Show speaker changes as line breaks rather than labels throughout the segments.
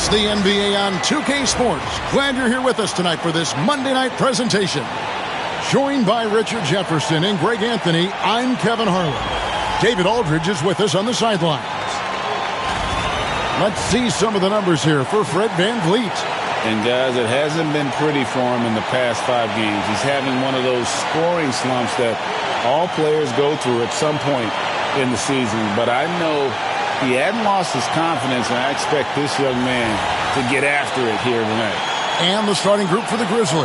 It's the NBA on 2K Sports. Glad you're here with us tonight for this Monday night presentation. Joined by Richard Jefferson and Greg Anthony, I'm Kevin Harlan. David Aldridge is with us on the sidelines. Let's see some of the numbers here for Fred VanVleet.
And guys, it hasn't been pretty for him in the past 5 games. He's having one of those scoring slumps that all players go through at some point in the season. But I know he hadn't lost his confidence, and I expect this young man to get after it here tonight.
And the starting group for the Grizzlies.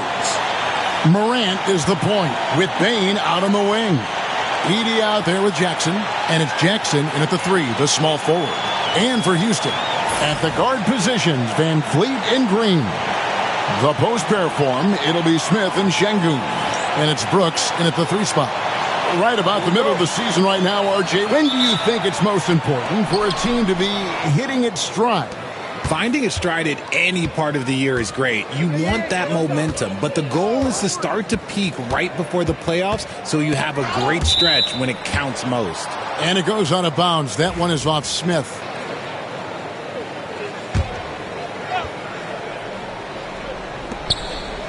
Morant is the point with Bane out on the wing. Edey out there with Jackson, and it's Jackson in at the 3, the small forward. And for Houston, at the guard positions, VanVleet and Green. The post pair form, it'll be Smith and Şengün. And it's Brooks in at the 3 spot. Right about the middle of the season right now, RJ. When do you think it's most important for a team to be hitting its stride?
Finding its stride at any part of the year is great. You want that momentum, but the goal is to start to peak right before the playoffs so you have a great stretch when it counts most.
And it goes out of bounds. That one is off Smith.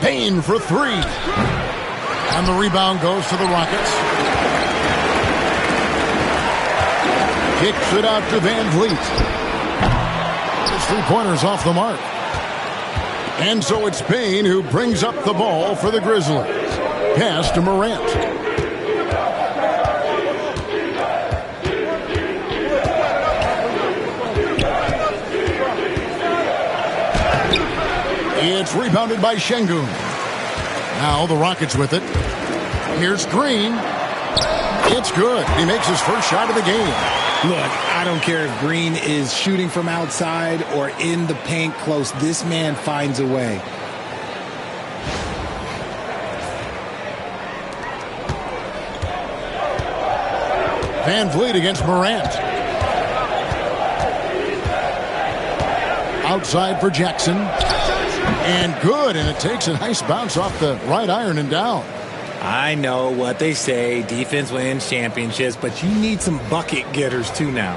Payne for 3. And the rebound goes to the Rockets. Kicks it out to VanVleet. His 3-pointer's off the mark. And so it's Payne who brings up the ball for the Grizzlies. Pass to Morant. It's rebounded by Şengün. Now the Rockets with it. Here's Green. It's good. He makes his first shot of the game.
Look, I don't care if Green is shooting from outside or in the paint close. This man finds a way.
VanVleet against Morant. Outside for Jackson. And good, and it takes a nice bounce off the right iron and down.
I know what they say, defense wins championships, but you need some bucket getters too now.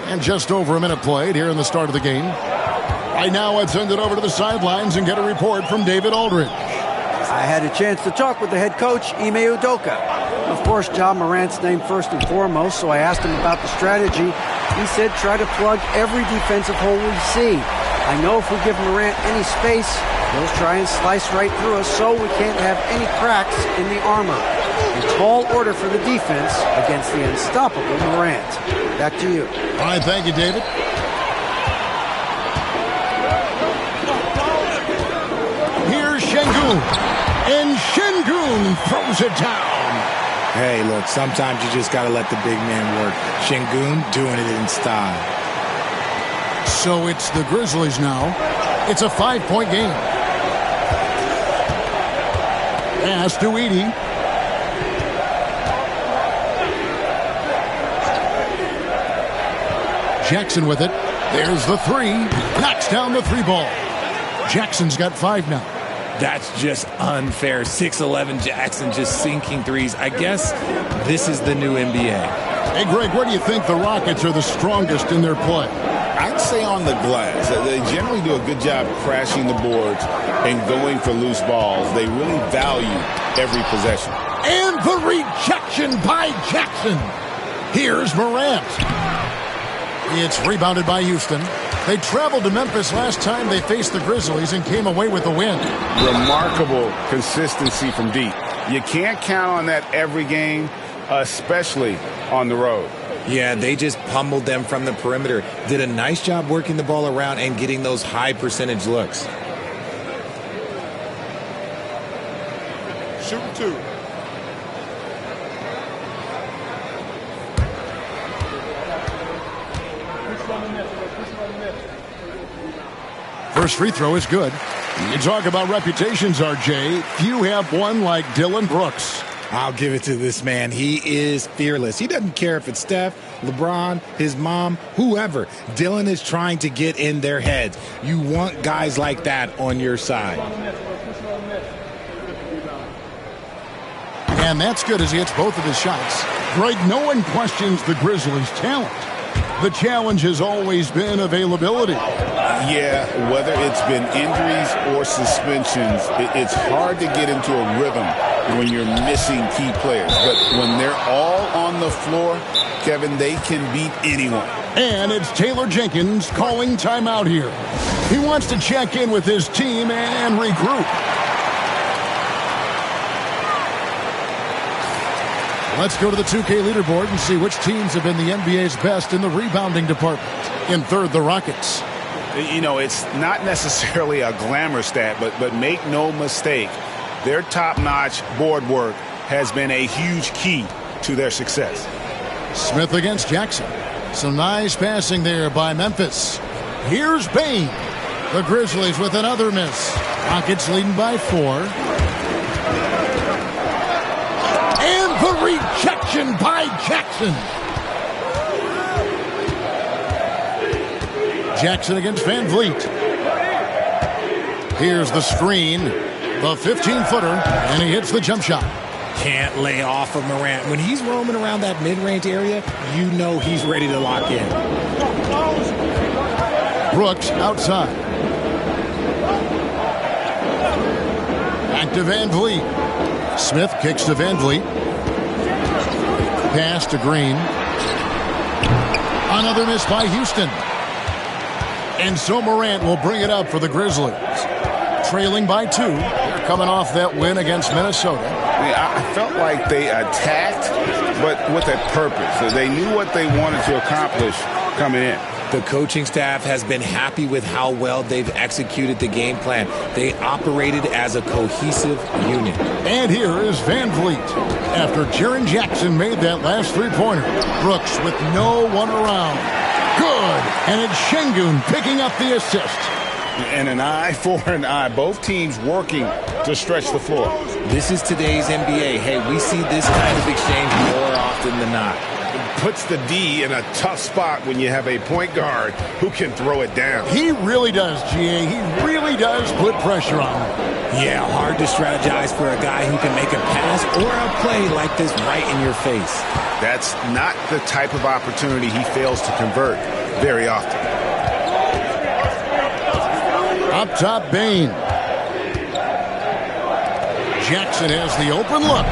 And just over a minute played here in the start of the game. Right now, let's send it over to the sidelines and get a report from David Aldridge.
I had a chance to talk with the head coach, Ime Udoka. Of course, John Morant's named first and foremost, so I asked him about the strategy. He said try to plug every defensive hole we see. I know if we give Morant any space, he'll try and slice right through us, so we can't have any cracks in the armor. A tall order for the defense against the unstoppable Morant. Back to you.
All right, thank you, David. Here's Şengün. And Şengün throws it down.
Hey, look, sometimes you just got to let the big man work. Şengün doing it in style.
So it's the Grizzlies now. It's a 5-point game. Pass to Edey. Jackson with it. There's the 3. Knocks down the 3 ball. Jackson's got 5 now.
That's just unfair. 6'11" Jackson just sinking threes. I guess this is the new NBA.
Hey, Greg, where do you think the Rockets are the strongest in their play?
I'd say on the glass. They generally do a good job crashing the boards and going for loose balls. They really value every possession.
And the rejection by Jackson. Here's Morant. It's rebounded by Houston. They traveled to Memphis last time they faced the Grizzlies and came away with a win.
Remarkable consistency from deep. You can't count on that every game, especially on the road.
Yeah, they just pummeled them from the perimeter. Did a nice job working the ball around and getting those high percentage looks.
Shooting 2. First free throw is good. You talk about reputations, RJ. Few have one like Dylan Brooks.
I'll give it to this man. He is fearless. He doesn't care if it's Steph, LeBron, his mom, whoever. Dylan is trying to get in their heads. You want guys like that on your side.
And that's good as he hits both of his shots. Greg, no one questions the Grizzlies' talent. The challenge has always been availability.
Yeah, whether it's been injuries or suspensions, it's hard to get into a rhythm when you're missing key players. But when they're all on the floor, Kevin, they can beat anyone.
And it's Taylor Jenkins calling timeout here. He wants to check in with his team and regroup. Let's go to the 2K leaderboard and see which teams have been the NBA's best in the rebounding department. In third, the Rockets.
You know, it's not necessarily a glamour stat, but make no mistake, their top-notch board work has been a huge key to their success.
Smith against Jackson. Some nice passing there by Memphis. Here's Bain. The Grizzlies with another miss. Rockets leading by 4. And the rejection by Jackson. Jackson against Van Vliet. Here's the screen. The 15-footer, and he hits the jump shot.
Can't lay off of Morant. When he's roaming around that mid-range area, you know he's ready to lock in.
Brooks outside. Back to Van Vliet. Smith kicks to Van Vliet. Pass to Green. Another miss by Houston. And so Morant will bring it up for the Grizzlies. Trailing by 2. They're coming off that win against Minnesota.
I felt like they attacked, but with a purpose. So they knew what they wanted to accomplish coming in.
The coaching staff has been happy with how well they've executed the game plan. They operated as a cohesive unit.
And here is Van Vliet. After Jaren Jackson made that last three-pointer, Brooks with no one around. Good. And it's Şengün picking up the assist.
And an eye for an eye. Both teams working to stretch the floor.
This is today's NBA. Hey, we see this kind of exchange more often than not.
Puts the D in a tough spot when you have a point guard who can throw it down.
He really does, GA. He really does put pressure on him.
Yeah, hard to strategize for a guy who can make a pass or a play like this right in your face.
That's not the type of opportunity he fails to convert very often.
Up top, Bain. Jackson has the open look.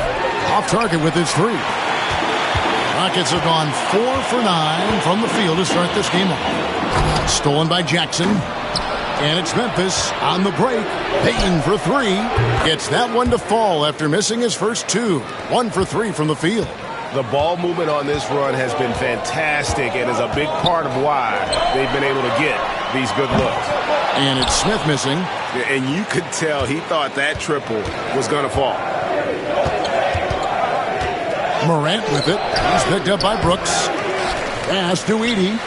Off target with his 3. Rockets have gone 4 for 9 from the field to start this game off. Stolen by Jackson. And it's Memphis on the break. Bain for 3. Gets that one to fall after missing his first 2. 1 for 3 from the field.
The ball movement on this run has been fantastic and is a big part of why they've been able to get these good looks.
And it's Smith missing.
And you could tell he thought that triple was going to fall.
Morant with it. He's picked up by Brooks. Pass to Edey.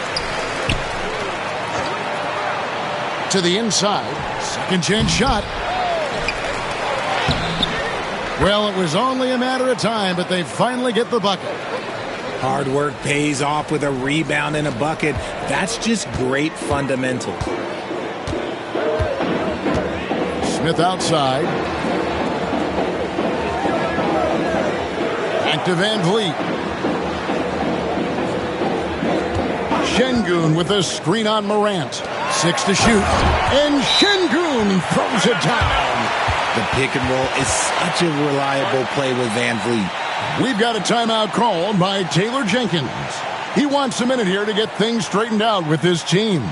To the inside. Second chance shot. Well, it was only a matter of time, but they finally get the bucket.
Hard work pays off with a rebound and a bucket. That's just great fundamentals.
Smith outside. Back to Van Vliet. Şengün with a screen on Morant. 6 to shoot. And Şengün throws it down.
The pick and roll is such a reliable play with Van Vliet.
We've got a timeout called by Taylor Jenkins. He wants a minute here to get things straightened out with his team.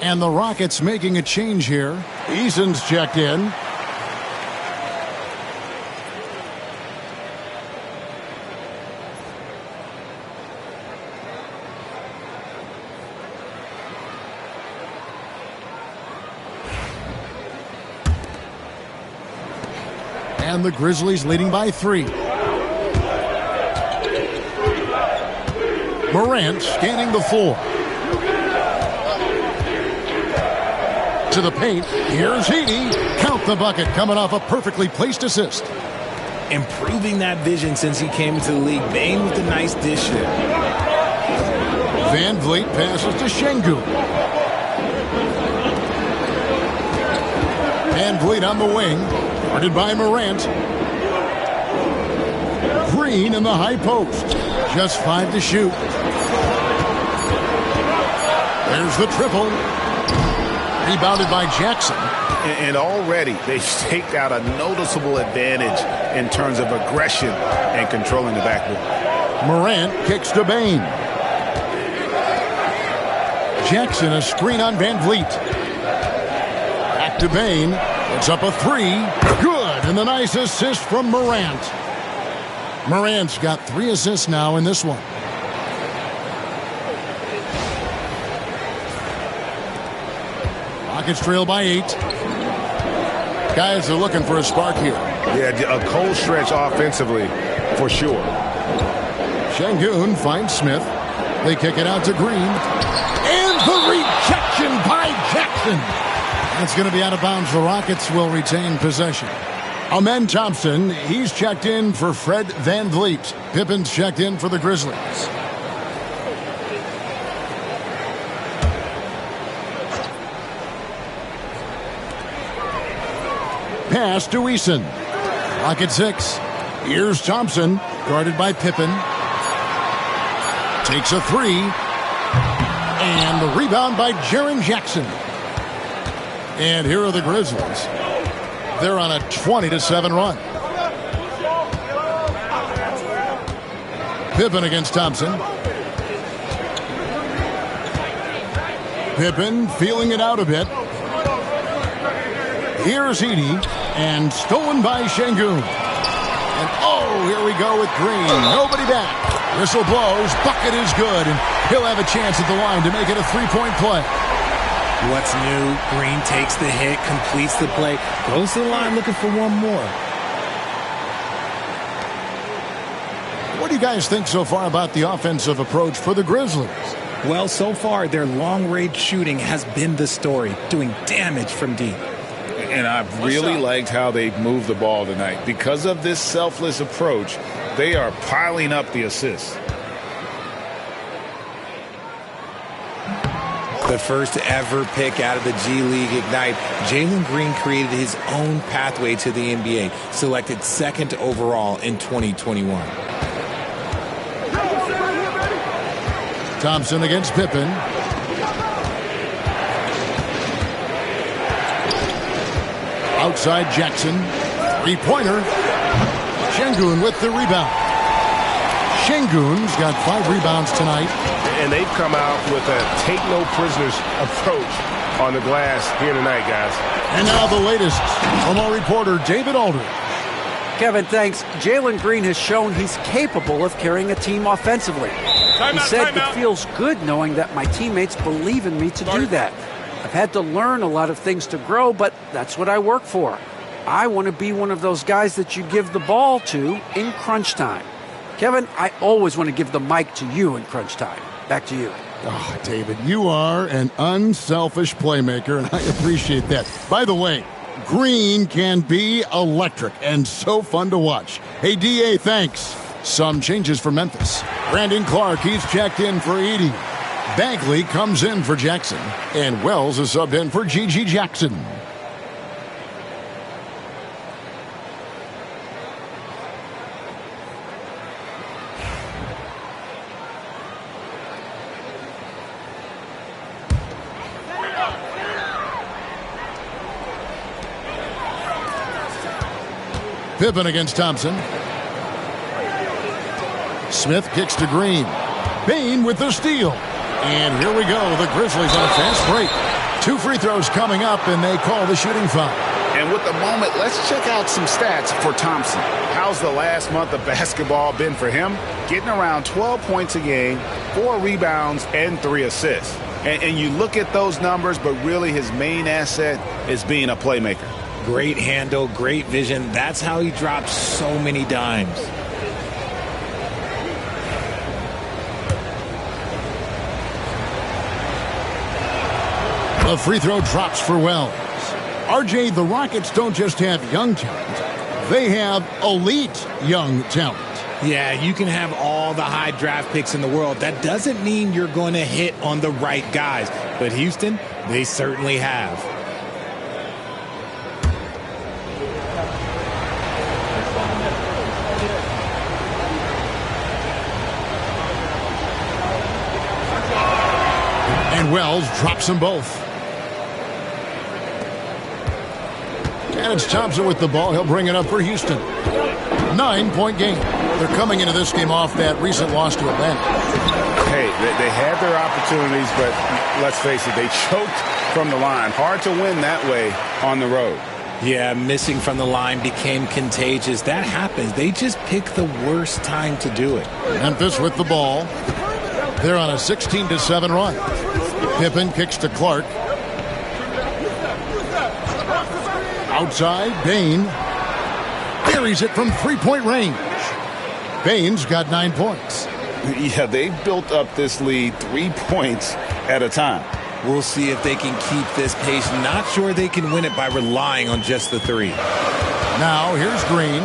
And the Rockets making a change here. Eason's checked in. And the Grizzlies leading by 3. Morant scanning the floor. To the paint. Here's Edey. Count the bucket coming off a perfectly placed assist.
Improving that vision since he came into the league. Bain with a nice dish there.
Van Vliet passes to Şengün. Van Vliet on the wing. Guarded by Morant. Green in the high post. Just 5 to shoot. There's the triple. Rebounded by Jackson.
And already they've staked out a noticeable advantage in terms of aggression and controlling the backboard.
Morant kicks to Bane. Jackson, a screen on Van Vliet. Back to Bane. It's up a 3. Good. And the nice assist from Morant. Morant's got 3 assists now in this one. Rockets trail by 8. Guys are looking for a spark here.
Yeah, a cold stretch offensively for sure.
Şengün finds Smith. They kick it out to Green. And the rejection by Jackson. That's going to be out of bounds. The Rockets will retain possession. Amen Thompson, he's checked in for Fred Van Vliet. Pippen's checked in for the Grizzlies. Pass to Eason. Rocket 6. Here's Thompson, guarded by Pippen. Takes a 3. And the rebound by Jaren Jackson. And here are the Grizzlies. They're on a 20-7 run. Pippen against Thompson. Pippen feeling it out a bit. Here's Edey, and stolen by Şengün. And oh, here we go with Green. Nobody back. Whistle blows. Bucket is good, and he'll have a chance at the line to make it a 3-point play.
What's new? Green takes the hit, completes the play, goes to the line looking for one more.
What do you guys think so far about the offensive approach for the Grizzlies?
Well, so far, their long-range shooting has been the story, doing damage from deep.
And I've really liked how they've moved the ball tonight. Because of this selfless approach, they are piling up the assists.
The first ever pick out of the G League Ignite, Jalen Green created his own pathway to the NBA, selected second overall in 2021.
Thompson against Pippen. Outside Jackson. 3-pointer. Şengün with the rebound. Şengün's got 5 rebounds tonight.
And they've come out with a take-no-prisoners approach on the glass here tonight, guys.
And now the latest from our reporter, David Aldridge.
Kevin, thanks. Jalen Green has shown he's capable of carrying a team offensively. He said it feels good knowing that my teammates believe in me to do that. I've had to learn a lot of things to grow, but that's what I work for. I want to be one of those guys that you give the ball to in crunch time. Kevin, I always want to give the mic to you in crunch time. Back to you.
Oh, David, you are an unselfish playmaker, and I appreciate that. By the way, Green can be electric and so fun to watch. Hey, DA, thanks. Some changes for Memphis. Brandon Clark, he's checked in for Edey. Bagley comes in for Jackson. And Wells is subbed in for G.G. Jackson. Pippen against Thompson. Smith kicks to Green. Bane with the steal. And here we go. The Grizzlies on a fast break. 2 free throws coming up, and they call the shooting foul.
And with the moment, let's check out some stats for Thompson.
How's the last month of basketball been for him? Getting around 12 points a game, 4 rebounds, and 3 assists. And you look at those numbers, but really his main asset is being a playmaker.
Great handle, great vision. That's how he drops so many dimes.
The free throw drops for Wells. RJ, the Rockets don't just have young talent. They have elite young talent.
Yeah, you can have all the high draft picks in the world. That doesn't mean you're going to hit on the right guys. But Houston, they certainly have.
And Wells drops them both. And it's Thompson with the ball. He'll bring it up for Houston. 9-point game. They're coming into this game off that recent loss to Atlanta.
Hey, they had their opportunities, but let's face it, they choked from the line. Hard to win that way on the road.
Yeah, missing from the line became contagious. That happens. They just pick the worst time to do it.
Memphis with the ball. They're on a 16-7 run. Pippen kicks to Clark. Outside, Bain buries it from three-point range. Bain's got 9 points.
Yeah, they've built up this lead 3 points at a time.
We'll see if they can keep this pace. Not sure they can win it by relying on just the three.
Now, here's Green.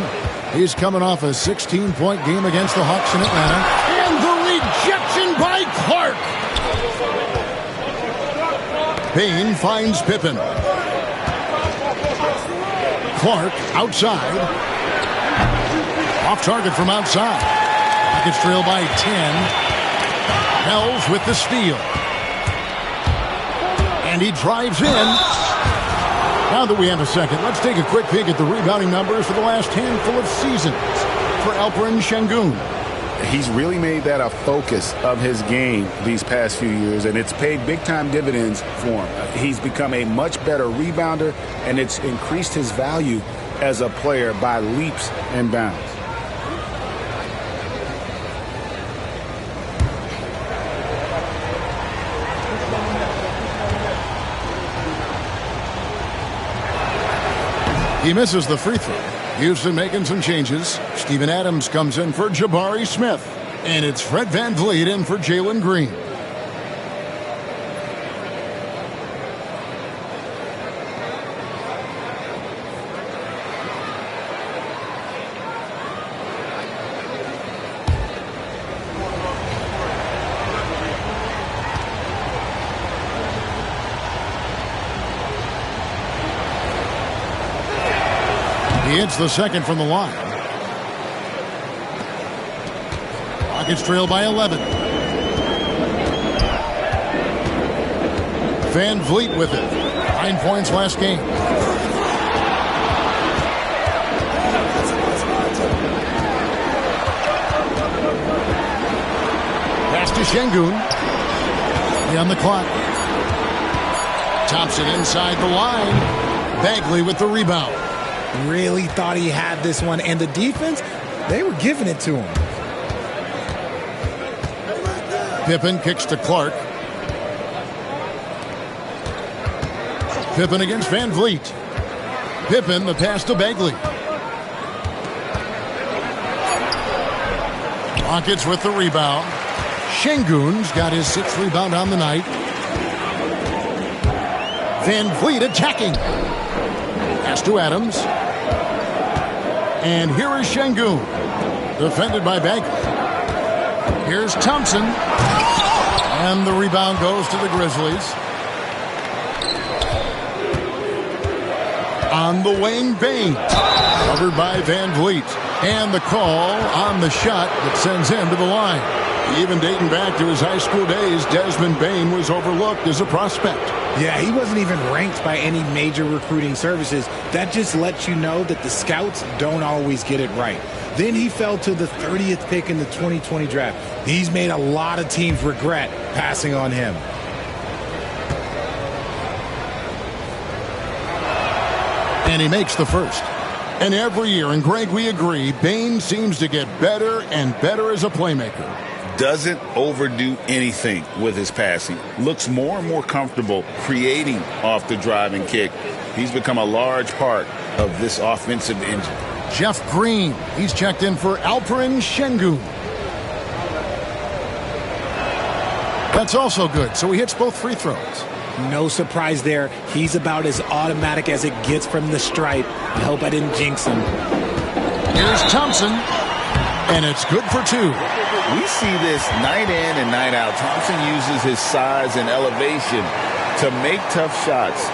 He's coming off a 16-point game against the Hawks in Atlanta. And the rejection by Clark. Bain finds Pippen. Clark outside. Off target from outside. Rockets trail by 10. Wells with the steal. And he drives in. Now that we have a second, let's take a quick peek at the rebounding numbers for the last handful of seasons for Alperen Şengün.
He's really made that a focus of his game these past few years, and it's paid big-time dividends for him. He's become a much better rebounder, and it's increased his value as a player by leaps and bounds.
He misses the free throw. Houston making some changes. Steven Adams comes in for Jabari Smith. And it's Fred VanVleet in for Jalen Green. He hits the second from the line. Rockets trail by 11. VanVleet with it. 9 points last game. Pass to Şengün. On the clock. Thompson inside the line. Bagley with the rebound.
Really thought he had this one, and the defense, they were giving it to him.
Pippen kicks to Clark. Pippen against VanVleet. Pippen, the pass to Bagley. Rockets with the rebound. Şengün's got his 6th rebound on the night. VanVleet attacking. Pass to Adams. And here is Şengün. Defended by Bagley. Here's Thompson. And the rebound goes to the Grizzlies. On the wing, Bain. Covered by VanVleet. And the call on the shot that sends him to the line. Even dating back to his high school days, Desmond Bain was overlooked as a prospect.
Yeah, he wasn't even ranked by any major recruiting services. That just lets you know that the scouts don't always get it right. Then he fell to the 30th pick in the 2020 draft. He's made a lot of teams regret passing on him.
And he makes the first. And every year, and Greg, we agree, Bain seems to get better and better as a playmaker.
Doesn't overdo anything with his passing. Looks more and more comfortable creating off the drive and kick. He's become a large part of this offensive engine.
Jeff Green, he's checked in for Alperen Şengün. That's also good, so he hits both free throws.
No surprise there. He's about as automatic as it gets from the stripe. I hope I didn't jinx him.
Here's Thompson, and it's good for 2.
We see this night in and night out. Thompson uses his size and elevation to make tough shots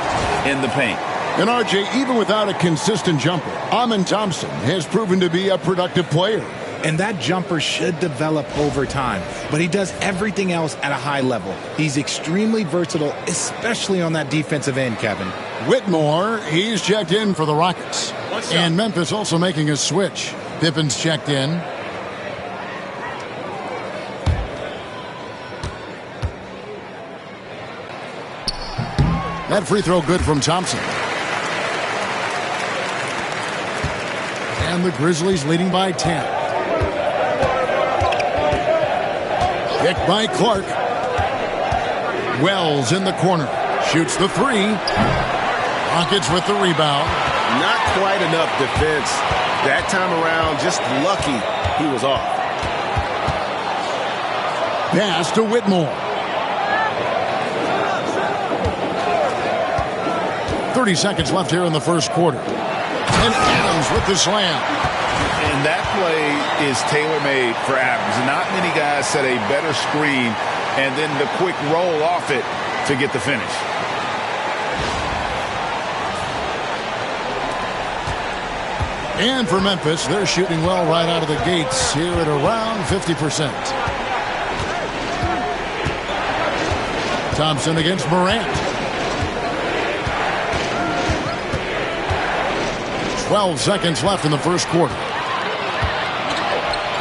in the paint.
And RJ, even without a consistent jumper, Amen Thompson has proven to be a productive player.
and that jumper should develop over time. But he does everything else at a high level. He's extremely versatile, especially on that defensive end, Kevin.
Whitmore, he's checked in for the Rockets. And Memphis also making a switch. Pippen's checked in. That free throw good from Thompson. And the Grizzlies leading by 10. Kick by Clark. Wells in the corner. Shoots the three. Rockets with the rebound.
Not quite enough defense. That time around, just lucky he was off.
Pass to Whitmore. 30 seconds left here in the first quarter. And Adams with the slam.
And that play is tailor-made for Adams. Not many guys set a better screen and then the quick roll off it to get the finish.
And for Memphis, they're shooting well right out of the gates here at around 50%. Thompson against Morant. 12 seconds left in the first quarter.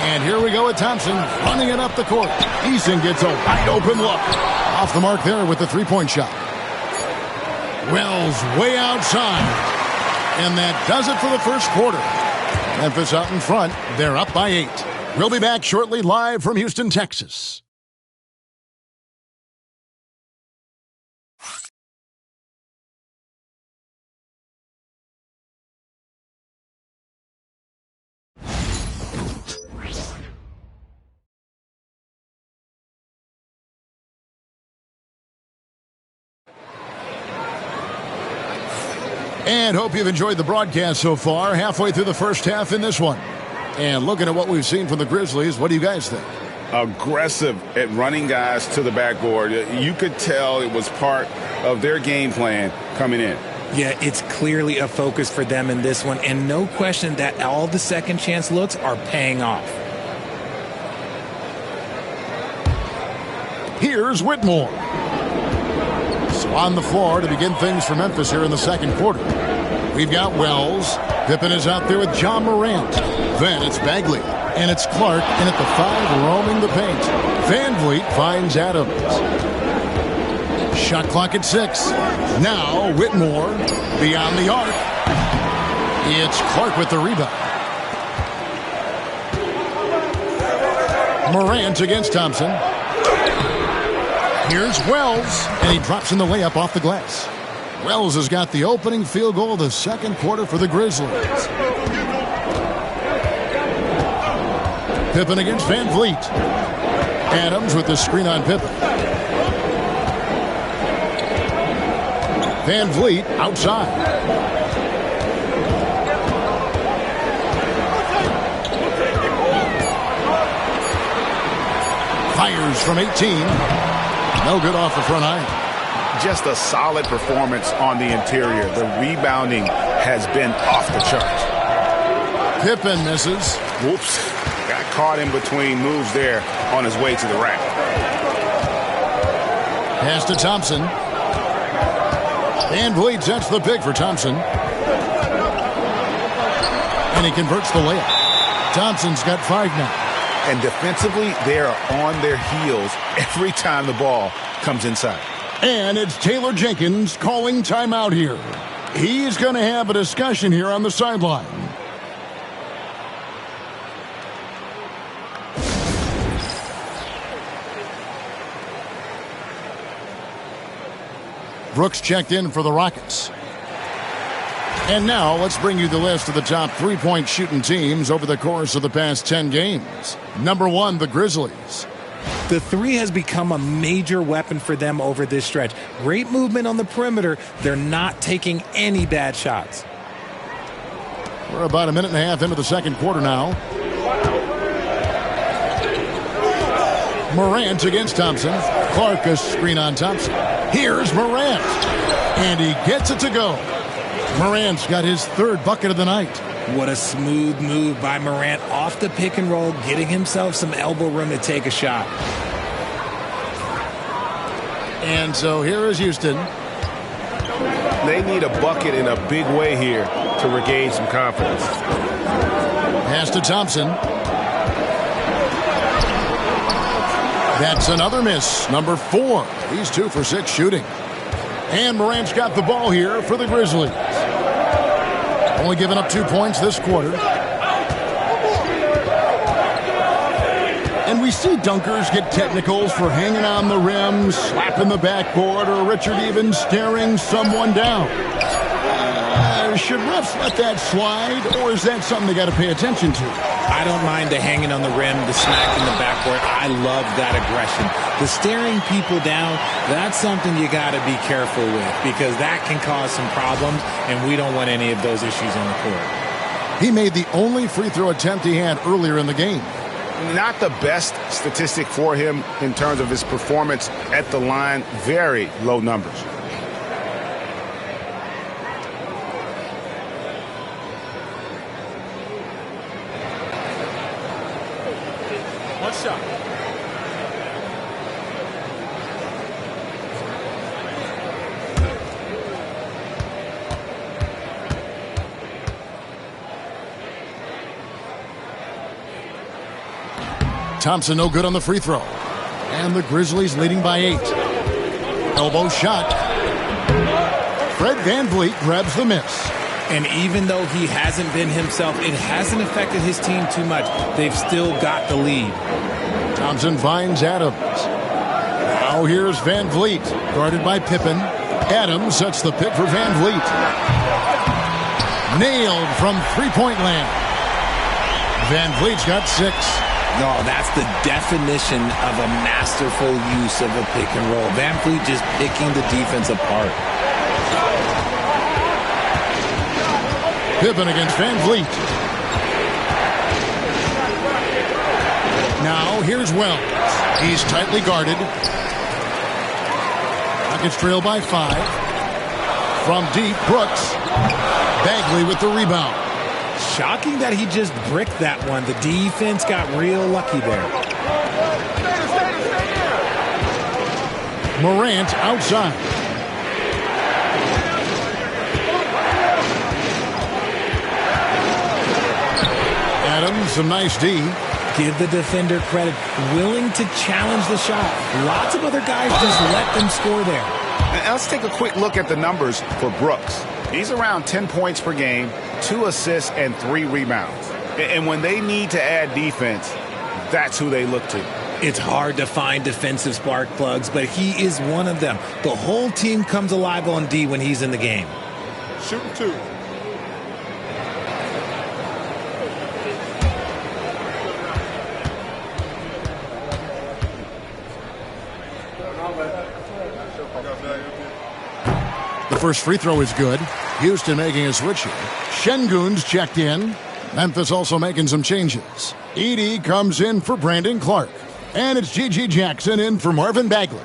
And here we go with Thompson running it up the court. Eason gets a wide open look. Off the mark there with the three-point shot. Wells way outside. And that does it for the first quarter. Memphis out in front. They're up by 8. We'll be back shortly live from Houston, Texas. And hope you've enjoyed the broadcast so far. Halfway through the first half in this one. And looking at what we've seen from the Grizzlies, what do you guys think?
Aggressive at running guys to the backboard. You could tell it was part of their game plan coming in.
Yeah, it's clearly a focus for them in this one. And no question that all the second chance looks are paying off.
Here's Whitmore. So on the floor to begin things for Memphis here in the second quarter. We've got Wells. Pippen is out there with John Morant. Then it's Bagley. And it's Clark in at the 5 roaming the paint. Van Vliet finds Adams. Shot clock at 6. Now Whitmore beyond the arc. It's Clark with the rebound. Morant against Thompson. Here's Wells, and he drops in the layup off the glass. Wells has got the opening field goal of the second quarter for the Grizzlies. Pippen against Van Vliet. Adams with the screen on Pippen. Van Vliet outside. Fires from 18. No good off the front iron.
Just a solid performance on the interior. The rebounding has been off the charts.
Pippen misses.
Whoops. Got caught in between moves there on his way to the rack.
Pass to Thompson. Van Vliet sets the pick for Thompson. And he converts the layup. Thompson's got 5 now.
And defensively, they are on their heels every time the ball comes inside.
And it's Taylor Jenkins calling timeout here. He's going to have a discussion here on the sideline. Brooks checked in for the Rockets. And now let's bring you the list of the top three-point shooting teams over the course of the past 10 games. Number 1, the Grizzlies.
The three has become a major weapon for them over this stretch. Great movement on the perimeter. They're not taking any bad shots.
We're about a minute and a half into the second quarter now. Morant against Thompson. Clark a screen on Thompson. Here's Morant. And he gets it to go. Morant's got his 3rd bucket of the night.
What a smooth move by Morant off the pick and roll, getting himself some elbow room to take a shot.
And so here is Houston.
They need a bucket in a big way here to regain some confidence.
Pass to Thompson. That's another miss, number 4. He's 2 for 6 shooting. And Morant's got the ball here for the Grizzlies. Only giving up 2 points this quarter. And we see dunkers get technicals for hanging on the rim, slapping the backboard, or Richard even staring someone down. Should refs let that slide, or is that something they got to pay attention to?
I don't mind the hanging on the rim, the smack in the backboard. I love that aggression. The staring people down, that's something you got to be careful with because that can cause some problems, and we don't want any of those issues on the court.
He made the only free throw attempt he had earlier in the game.
Not the best statistic for him in terms of his performance at the line. Very low numbers.
One shot. Thompson no good on the free throw. And the Grizzlies leading by 8. Elbow shot. Fred VanVleet grabs the miss.
And even though he hasn't been himself, it hasn't affected his team too much. They've still got the lead.
Thompson finds Adams. Now here's VanVleet, guarded by Pippen. Adams sets the pick for VanVleet. Nailed from three-point land. VanVleet's got 6.
No, that's the definition of a masterful use of a pick and roll. VanVleet just picking the defense apart.
Pippen against VanVleet. Now here's Wells. He's tightly guarded. Rockets trail by 5. From deep, Brooks. Bagley with the rebound.
Shocking that he just bricked that one. The defense got real lucky there.
Morant outside. Adams, some nice D.
Give the defender credit. Willing to challenge the shot. Lots of other guys just let them score there.
Now let's take a quick look at the numbers for Brooks. He's around 10 points per game, 2 assists, and 3 rebounds. And when they need to add defense, that's who they look to.
It's hard to find defensive spark plugs, but he is one of them. The whole team comes alive on D when he's in the game.
Shooting 2.
The first free throw is good. Houston making a switch here. Şengün's checked in. Memphis also making some changes. Edey comes in for Brandon Clark. And it's G.G. Jackson in for Marvin Bagley.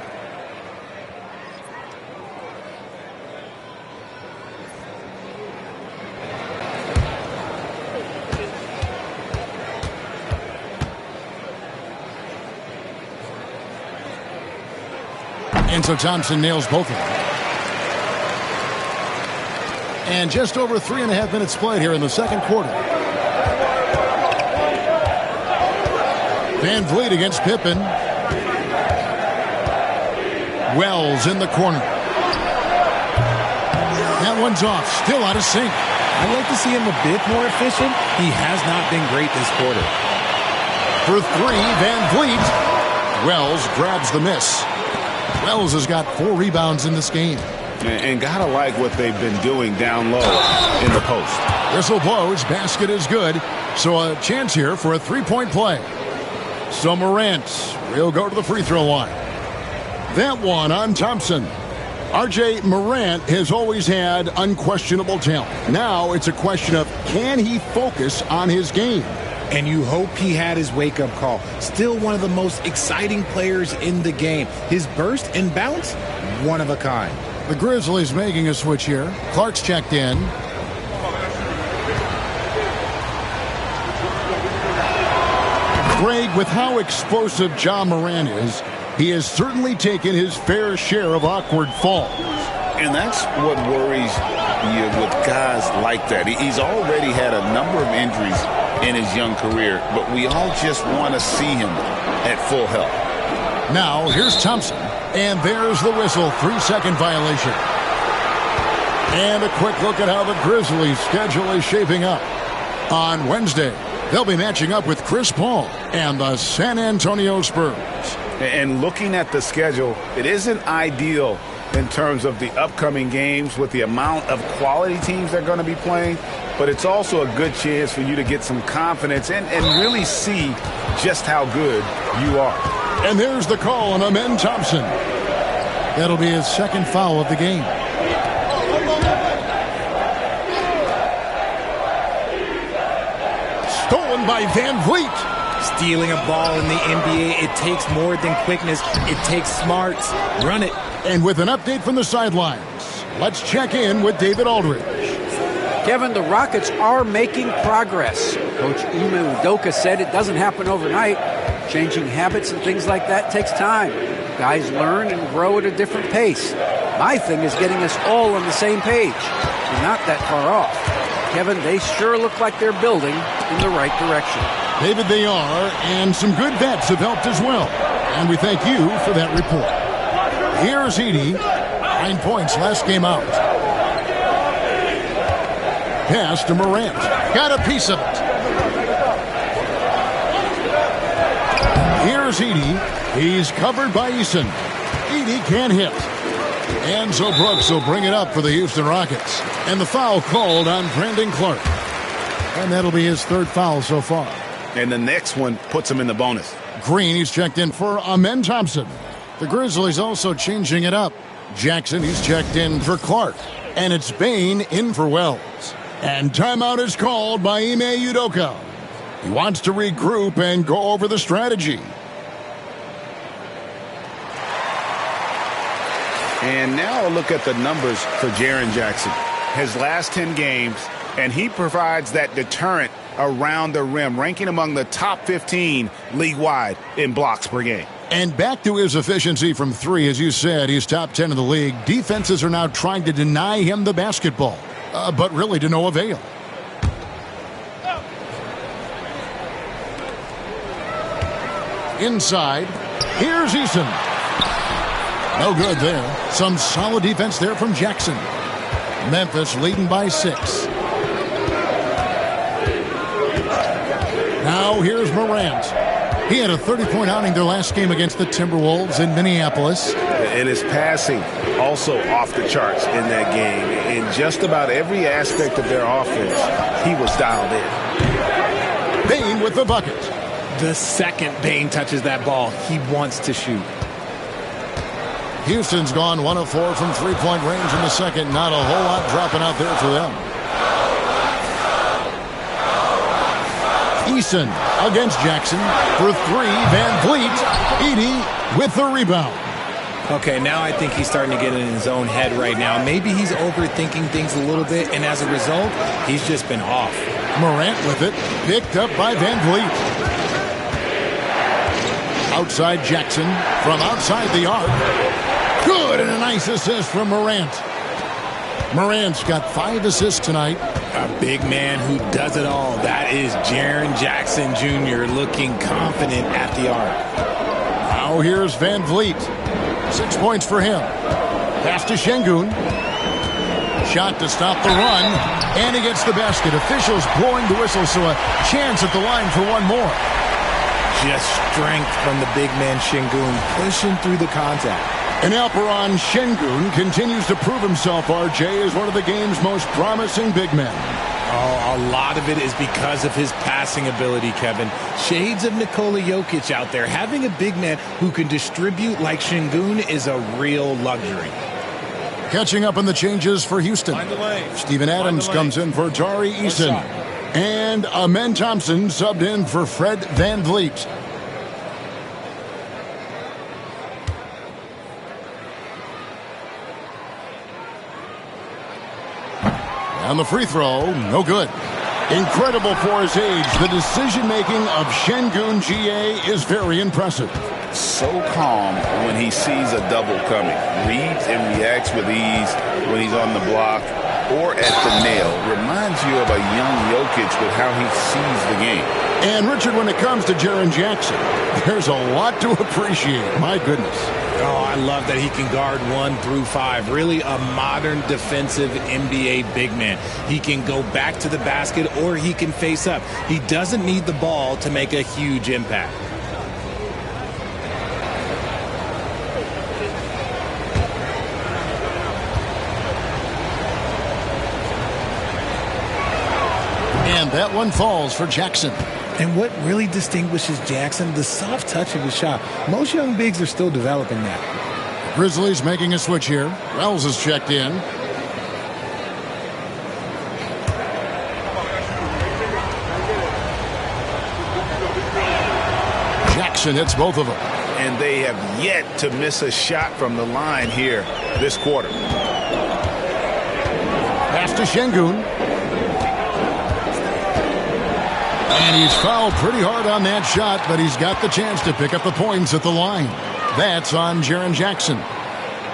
And so Thompson nails both of them. And just over 3.5 minutes played here in the second quarter. VanVleet against Pippen. Wells in the corner. That one's off. Still out of sync.
I'd like to see him a bit more efficient. He has not been great this quarter.
For 3, VanVleet. Wells grabs the miss. Wells has got 4 rebounds in this game.
And gotta like what they've been doing down low in the post.
Whistle blows. Basket is good. So a chance here for a 3-point play. So Morant will go to the free throw line. That one on Thompson. R.J. Morant has always had unquestionable talent. Now it's a question of can he focus on his game?
And you hope he had his wake-up call. Still one of the most exciting players in the game. His burst and bounce, one of a kind.
The Grizzlies making a switch here. Clark's checked in. Greg, with how explosive Ja Morant is, he has certainly taken his fair share of awkward falls.
And that's what worries you with guys like that. He's already had a number of injuries in his young career, but we all just want to see him at full health.
Now, here's Thompson, and there's the whistle, 3-second violation. And a quick look at how the Grizzlies' schedule is shaping up. On Wednesday, they'll be matching up with Chris Paul and the San Antonio Spurs.
And looking at the schedule, it isn't ideal in terms of the upcoming games with the amount of quality teams they're going to be playing, but it's also a good chance for you to get some confidence and really see just how good you are.
And there's the call on Amen Thompson. That'll be his second foul of the game. Stolen by Van Vliet.
Stealing a ball in the NBA, it takes more than quickness. It takes smarts. Run it.
And with an update from the sidelines, let's check in with David Aldridge.
Kevin, the Rockets are making progress. Coach Ime Udoka said it doesn't happen overnight. Changing habits and things like that takes time. Guys learn and grow at a different pace. My thing is getting us all on the same page. We're not that far off. Kevin, they sure look like they're building in the right direction.
David, they are, and some good vets have helped as well. And we thank you for that report. Here's Edey. 9 points last game out. Pass to Morant. Got a piece of it. Here's Edey. He's covered by Eason. Edey can't hit. And so Brooks will bring it up for the Houston Rockets. And the foul called on Brandon Clark. And that'll be his third foul so far.
And the next one puts him in the bonus.
Green, he's checked in for Amen Thompson. The Grizzlies also changing it up. Jackson, he's checked in for Clark. And it's Bane in for Wells. And timeout is called by Ime Udoka. He wants to regroup and go over the strategy.
And now look at the numbers for Jaren Jackson. His last 10 games, and he provides that deterrent around the rim, ranking among the top 15 league-wide in blocks per game.
And back to his efficiency from three, as you said, he's top 10 in the league. Defenses are now trying to deny him the basketball, but really to no avail. Inside, here's Eason. No good there. Some solid defense there from Jackson. Memphis leading by 6. Now here's Morant. He had a 30-point outing their last game against the Timberwolves in Minneapolis.
And his passing also off the charts in that game. In just about every aspect of their offense, he was dialed in.
Bane with the bucket.
The second Bane touches that ball, he wants to shoot.
Houston's gone 1 of 4 from three-point range in the second. Not a whole lot dropping out there for them. Eason against Jackson for 3. Van Vliet. Edey with the rebound.
Okay, now I think he's starting to get in his own head right now. Maybe he's overthinking things a little bit, and as a result, he's just been off.
Morant with it. Picked up by Van Vliet. Outside Jackson from outside the arc. Good, and a nice assist from Morant. Morant's got 5 assists tonight.
A big man who does it all. That is Jaren Jackson Jr. looking confident at the arc.
Now here's Van Vliet. 6 points for him. Pass to Şengün. Shot to stop the run. And he gets the basket. Officials blowing the whistle, so a chance at the line for one more.
Just strength from the big man Şengün, pushing through the contact.
And Alperen Şengün continues to prove himself, RJ, as one of the game's most promising big men.
Oh, a lot of it is because of his passing ability, Kevin. Shades of Nikola Jokic out there. Having a big man who can distribute like Şengün is a real luxury.
Catching up on the changes for Houston. Steven Adams comes in for Tari Eason. And Amen Thompson subbed in for Fred Van Vliet. And the free throw, no good. Incredible for his age, the decision-making of Şengün GA is very impressive.
So calm when he sees a double coming. Reads and reacts with ease when he's on the block or at the nail. Reminds you of a young Jokic with how he sees the game.
And, Richard, when it comes to Jaren Jackson, there's a lot to appreciate. My goodness.
Oh, I love that he can guard 1 through 5. Really a modern defensive NBA big man. He can go back to the basket or he can face up. He doesn't need the ball to make a huge impact.
And that one falls for Jackson.
And what really distinguishes Jackson? The soft touch of his shot. Most young bigs are still developing that.
Grizzlies making a switch here. Wells is checked in. Jackson hits both of them.
And they have yet to miss a shot from the line here this quarter.
Pass to Şengün. And he's fouled pretty hard on that shot, but he's got the chance to pick up the points at the line. That's on Jaren Jackson.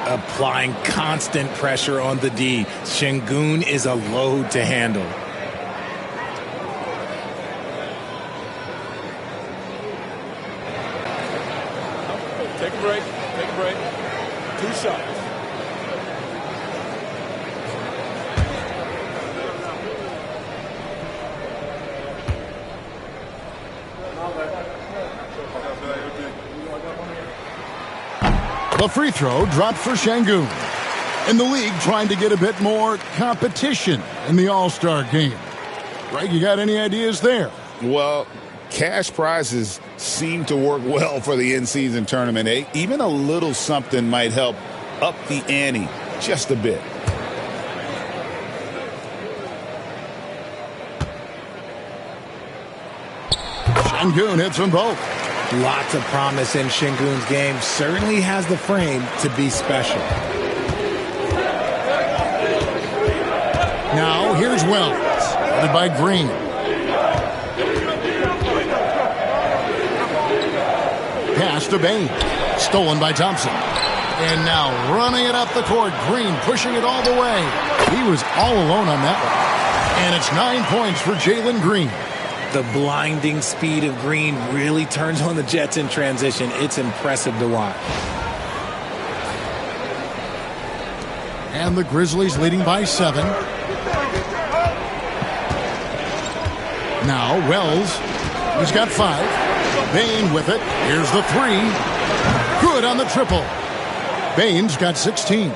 Applying constant pressure on the D. Şengün is a load to handle.
Take a break. Take a break. 2 shots.
The free throw dropped for Şengün. And the league trying to get a bit more competition in the All-Star game. Greg, you got any ideas there?
Well, cash prizes seem to work well for the in-season tournament. Even a little something might help up the ante just a bit.
Şengün hits them both.
Lots of promise in Şengün's game. Certainly has the frame to be special.
Now here's Wells, led by Green. Pass to Bain, stolen by Thompson. And now running it up the court, Green pushing it all the way. He was all alone on that one. And it's 9 points for Jalen Green.
The blinding speed of Green really turns on the Jets in transition. It's impressive to watch.
And the Grizzlies leading by 7. Now Wells, he's got 5. Bain with it. Here's the 3. Good on the triple. Bain's got 16.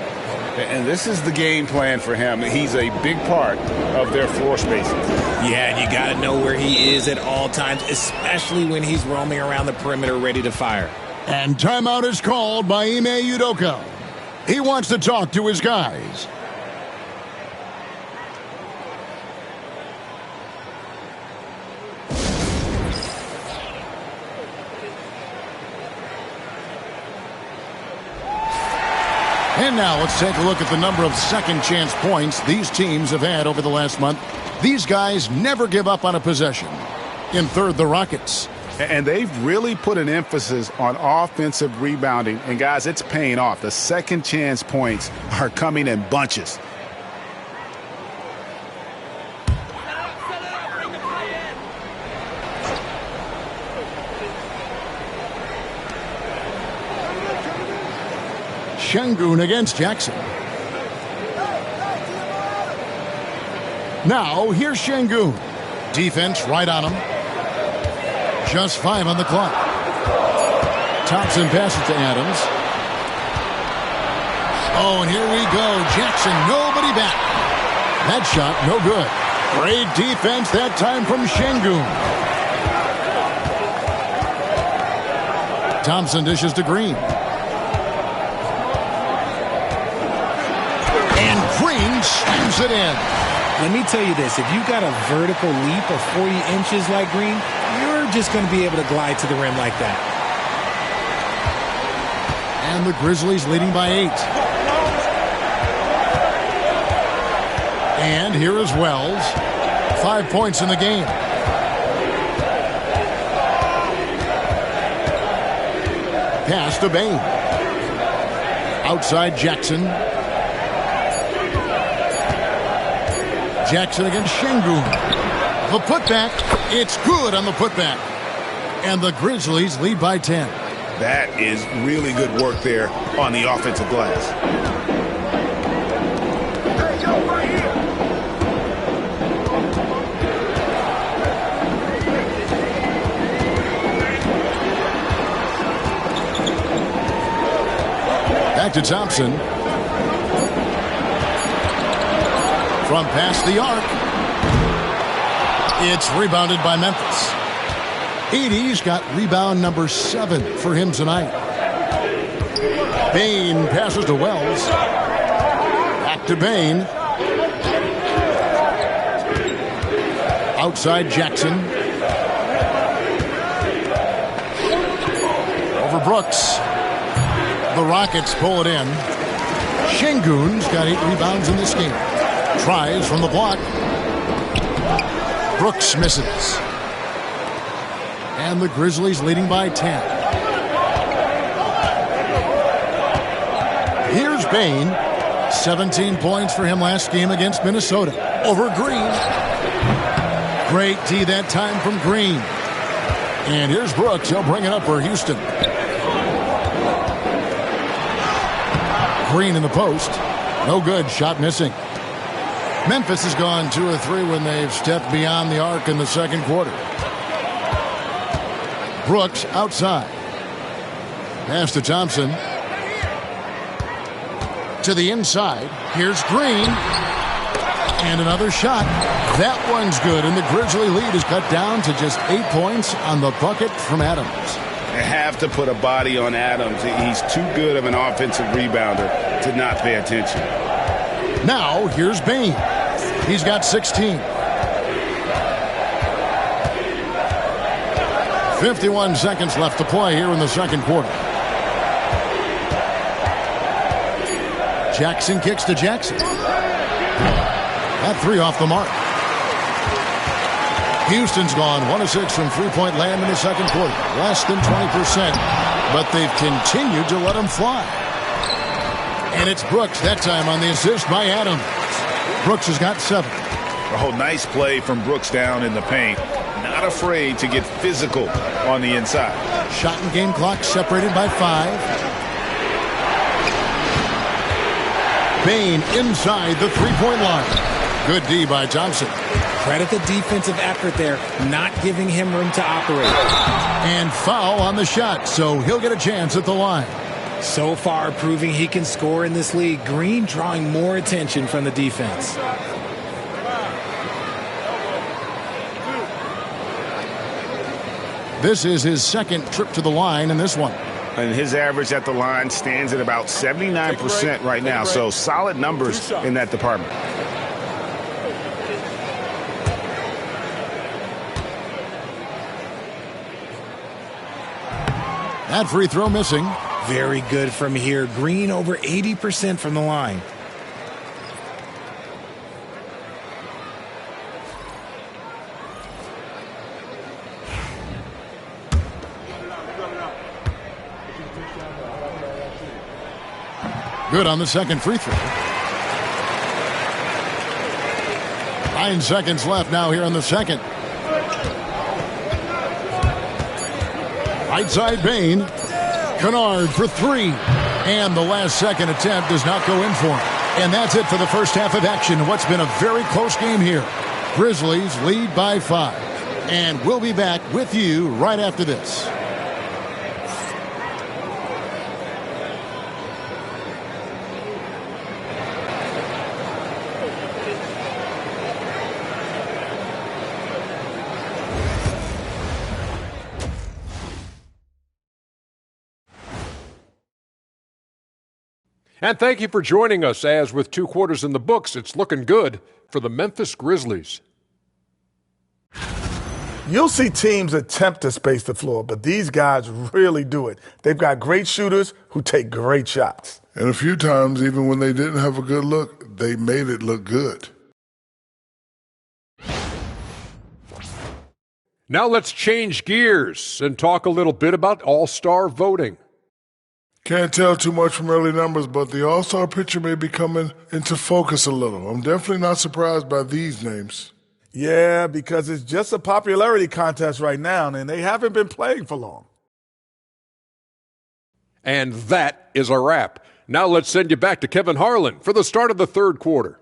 And this is the game plan for him. He's a big part of their floor spacing.
Yeah, and you got to know where he is at all times, especially when he's roaming around the perimeter ready to fire.
And timeout is called by Ime Udoka. He wants to talk to his guys. And now let's take a look at the number of second chance points these teams have had over the last month. These guys never give up on a possession. In third, the Rockets.
And they've really put an emphasis on offensive rebounding. And, guys, it's paying off. The second chance points are coming in bunches.
Şengün against Jackson. Now, here's Şengün. Defense right on him. Just 5 on the clock. Thompson passes to Adams. Oh, and here we go. Jackson, nobody back. That shot, no good. Great defense that time from Şengün. Thompson dishes to Green. And Green slams it in.
Let me tell you this. If you got a vertical leap of 40 inches like Green, you're just going to be able to glide to the rim like that.
And the Grizzlies leading by 8. And here is Wells. 5 points in the game. Pass to Bain. Outside Jackson. Jackson against Şengün. The putback. It's good on the putback. And the Grizzlies lead by 10.
That is really good work there on the offensive glass.
Hey, yo, right here.
Back to Thompson. From past the arc. It's rebounded by Memphis. Edey's got rebound number 7 for him tonight. Bain passes to Wells. Back to Bain. Outside Jackson. Over Brooks. The Rockets pull it in. Şengün's got 8 rebounds in this game. Tries from the block. Brooks misses. And the Grizzlies leading by 10. Here's Bain. 17 points for him last game against Minnesota. Over Green. Great D that time from Green. And here's Brooks. He'll bring it up for Houston. Green in the post. No good. Shot missing. Memphis has gone 2 of 3 when they've stepped beyond the arc in the second quarter. Brooks outside. Pass to Thompson. To the inside. Here's Green. And another shot. That one's good. And the Grizzly lead is cut down to just 8 points on the bucket from Adams.
They have to put a body on Adams. He's too good of an offensive rebounder to not pay attention.
Now, here's Bain. He's got 16. 51 seconds left to play here in the second quarter. Jackson kicks to Jackson. That 3 off the mark. Houston's gone 1 of 6 from three-point land in the second quarter. Less than 20%. But they've continued to let them fly. And it's Brooks that time on the assist by Adams. Brooks has got 7.
Oh, nice play from Brooks down in the paint. Not afraid to get physical on the inside.
Shot and game clock separated by 5. Bain inside the three-point line. Good D by Thompson.
Credit the defensive effort there, not giving him room to operate.
And foul on the shot, so he'll get a chance at the line.
So far, proving he can score in this league. Green drawing more attention from the defense.
This is his second trip to the line in this one.
And his average at the line stands at about 79% right now, so solid numbers in that department.
That free throw missing.
Very good from here. Green over 80% from the line.
Good on the second free throw. 9 seconds left now here in the second. Right side Bain. Kennard for 3. And the last second attempt does not go in for him. And that's it for the first half of action. What's been a very close game here. Grizzlies lead by 5. And we'll be back with you right after this.
And thank you for joining us as with 2 quarters in the books, it's looking good for the Memphis Grizzlies.
You'll see teams attempt to space the floor, but these guys really do it. They've got great shooters who take great shots.
And a few times, even when they didn't have a good look, they made it look good.
Now let's change gears and talk a little bit about All-Star voting.
Can't tell too much from early numbers, but the All-Star picture may be coming into focus a little. I'm definitely not surprised by these names. Yeah, because it's just a popularity contest right now, and they haven't been playing for long.
And that is a wrap. Now let's send you back to Kevin Harlan for the start of the third quarter.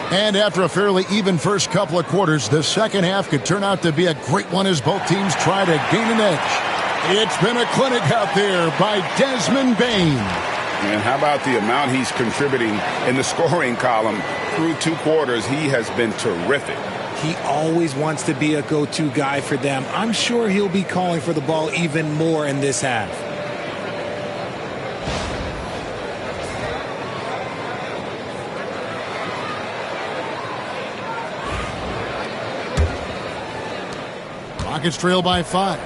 And after a fairly even first couple of quarters, the second half could turn out to be a great one as both teams try to gain an edge. It's been a clinic out there by Desmond Bane.
And how about the amount he's contributing in the scoring column through 2 quarters? He has been terrific.
He always wants to be a go-to guy for them. I'm sure he'll be calling for the ball even more in this half.
Rockets trail by 5.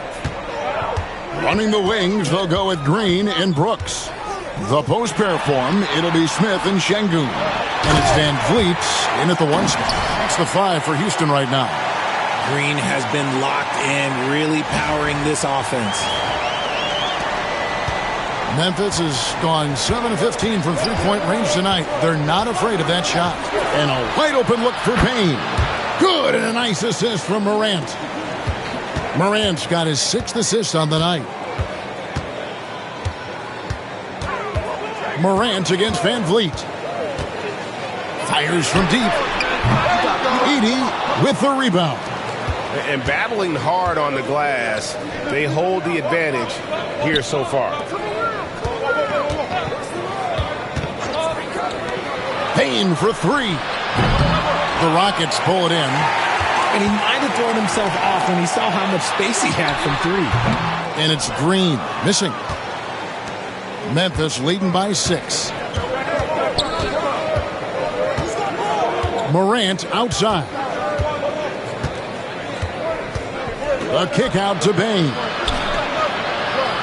Running the wings, they'll go with Green and Brooks. The post pair form, it'll be Smith and Şengün. And it's Van Vliet in at the 1 spot. That's the 5 for Houston right now.
Green has been locked in, really powering this offense.
Memphis has gone 7 of 15 from three-point range tonight. They're not afraid of that shot. And a wide open look for Payne. Good, and a nice assist from Morant. Morant's got his 6th assist on the night. Morant against Van Vliet. Fires from deep. Edey with the rebound.
And battling hard on the glass, they hold the advantage here so far.
Payne for 3. The Rockets pull it in.
And he might have thrown himself off when he saw how much space he had from 3.
And it's Green missing. Memphis leading by 6. Morant outside. A kick out to Bane.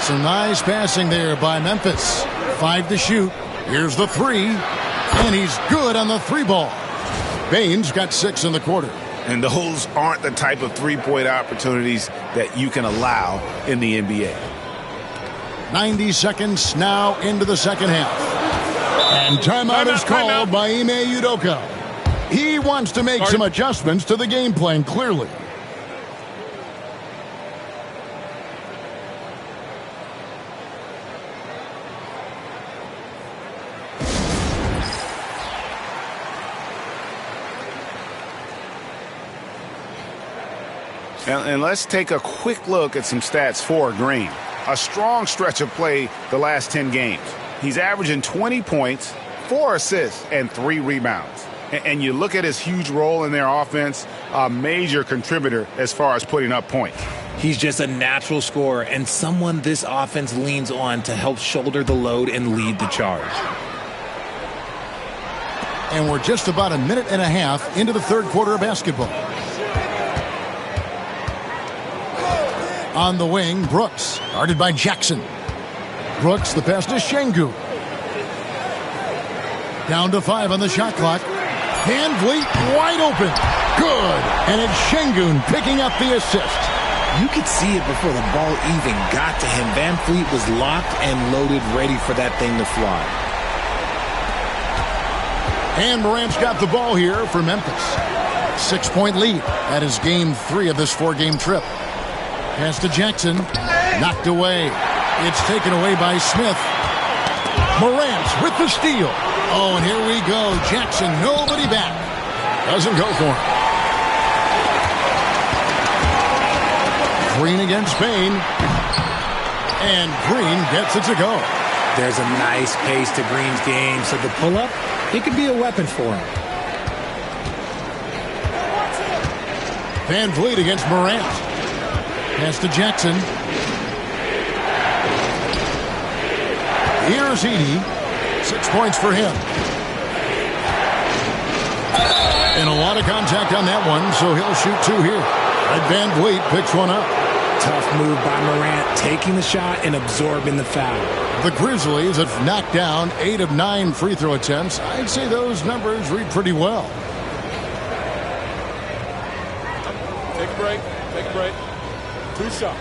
Some nice passing there by Memphis. 5 to shoot. Here's the 3. And he's good on the 3 ball. Bane's got 6 in the quarter.
And those aren't the type of three-point opportunities that you can allow in the NBA.
90 seconds now into the second half. And timeout is called by Ime Udoka. He wants to make some adjustments to the game plan, clearly.
And let's take a quick look at some stats for Green. A strong stretch of play the last 10 games. He's averaging 20 points, 4 assists, and 3 rebounds. And you look at his huge role in their offense, a major contributor as far as putting up points.
He's just a natural scorer and someone this offense leans on to help shoulder the load and lead the charge.
And we're just about a minute and a half into the third quarter of basketball. On the wing, Brooks, guarded by Jackson. Brooks, the pass to Şengün. Down to 5 on the shot clock. Van Vliet wide open. Good. And it's Şengün picking up the assist.
You could see it before the ball even got to him. Van Vliet was locked and loaded, ready for that thing to fly.
And Morant's got the ball here for Memphis. 6-point lead. That is game 3 of this 4-game trip. Pass to Jackson. Knocked away. It's taken away by Smith. Morant with the steal. Oh, and here we go. Jackson, nobody back. Doesn't go for him. Green against Payne. And Green gets it to go.
There's a nice pace to Green's game, so the pull-up, it could be a weapon for him.
Van Vliet against Morant. Pass to Jackson. Here's Edey. 6 points for him. And a lot of contact on that one, so he'll shoot 2 here. And Van Vliet picks one up.
Tough move by Morant, taking the shot and absorbing the foul.
The Grizzlies have knocked down 8 of 9 free throw attempts. I'd say those numbers read pretty well.
Take a break. Take a break. 2 shots.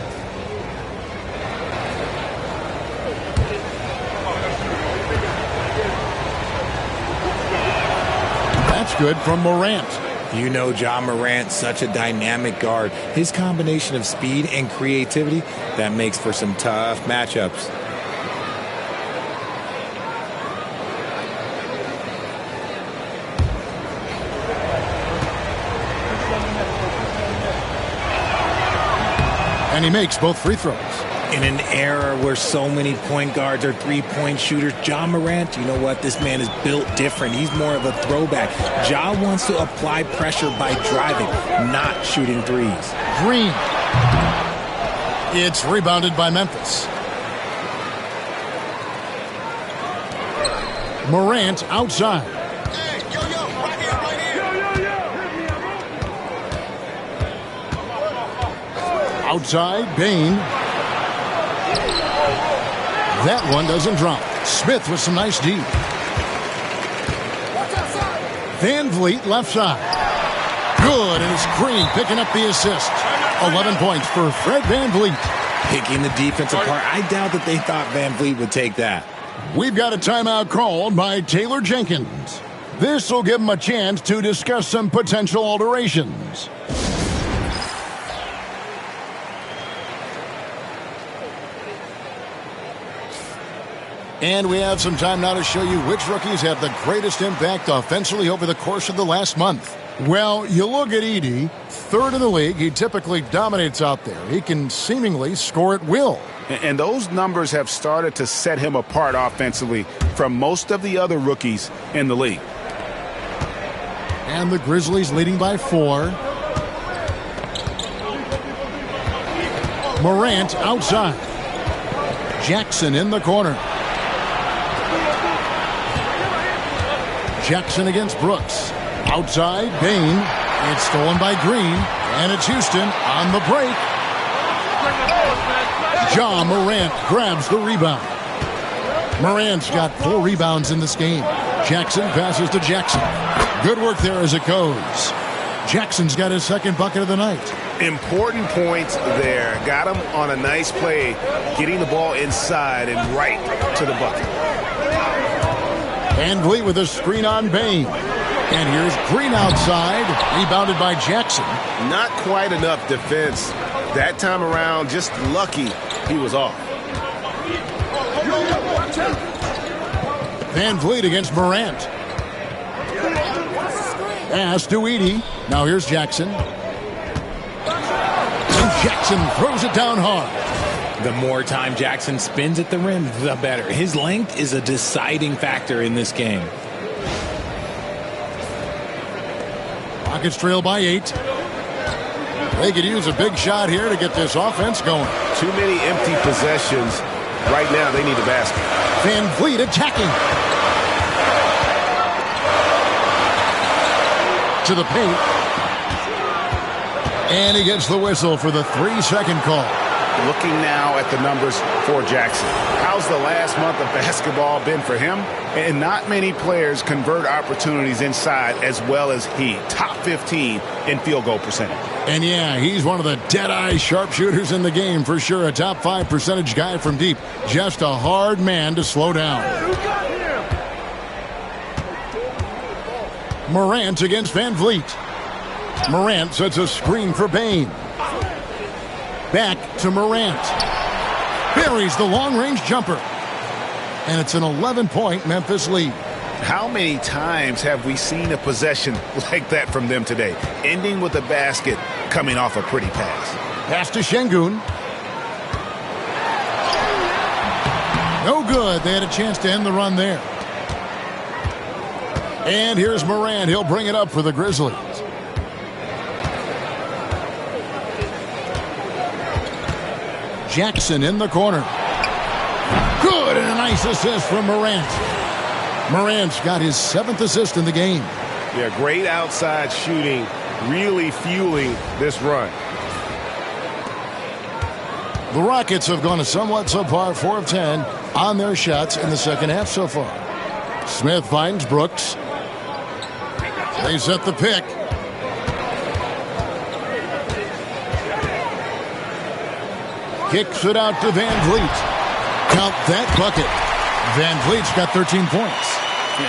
That's good from Morant.
You know Ja Morant, such a dynamic guard. His combination of speed and creativity, that makes for some tough matchups.
And he makes both free throws.
In an era where so many point guards are three-point shooters, Ja Morant, you know what? This man is built different. He's more of a throwback. Ja wants to apply pressure by driving, not shooting threes.
Green. It's rebounded by Memphis. Morant outside. Outside, Bain. That one doesn't drop. Smith with some nice D. Van Vliet left side. Good, and it's Green picking up the assist. 11 points for Fred Van Vliet.
Picking the defense apart. I doubt that they thought Van Vliet would take that.
We've got a timeout called by Taylor Jenkins. This will give him a chance to discuss some potential alterations. And we have some time now to show you which rookies have the greatest impact offensively over the course of the last month. Well, you look at Edey, third in the league. He typically dominates out there. He can seemingly score at will.
And those numbers have started to set him apart offensively from most of the other rookies in the league.
And the Grizzlies leading by 4. Morant outside. Jackson in the corner. Jackson against Brooks. Outside, Bain. It's stolen by Green. And it's Houston on the break. Ja Morant grabs the rebound. Morant's got 4 rebounds in this game. Jackson passes to Jackson. Good work there as it goes. Jackson's got his second bucket of the night.
Important points there. Got him on a nice play, getting the ball inside and right to the bucket.
Van Vliet with a screen on Bain. And here's Green outside, rebounded by Jackson.
Not quite enough defense that time around. Just lucky he was off.
Van Vliet against Morant. Pass to Edey. Now here's Jackson. And Jackson throws it down hard.
The more time Jackson spins at the rim, the better. His length is a deciding factor in this game.
Rockets trail by 8. They could use a big shot here to get this offense going.
Too many empty possessions. Right now, they need a basket.
Van Vliet attacking. To the paint. And he gets the whistle for the 3-second call.
Looking now at the numbers for Jackson. How's the last month of basketball been for him? And not many players convert opportunities inside as well as he. Top 15 in field goal percentage.
And yeah, he's one of the dead-eye sharpshooters in the game for sure. A top 5 percentage guy from deep. Just a hard man to slow down. Morant against Van Vliet. Morant sets a screen for Bain. Back to Morant. Buries the long-range jumper. And it's an 11-point Memphis lead.
How many times have we seen a possession like that from them today? Ending with a basket, coming off a pretty pass.
Pass to Şengün. No good. They had a chance to end the run there. And here's Morant. He'll bring it up for the Grizzlies. Jackson in the corner. Good, and a nice assist from Morant. Morant's got his 7th assist in the game.
Yeah, great outside shooting, really fueling this run.
The Rockets have gone a somewhat subpar 4 of 10 on their shots in the second half so far. Smith finds Brooks. They set the pick. Kicks it out to Van Vliet. Count that bucket. Van Vliet's got 13 points.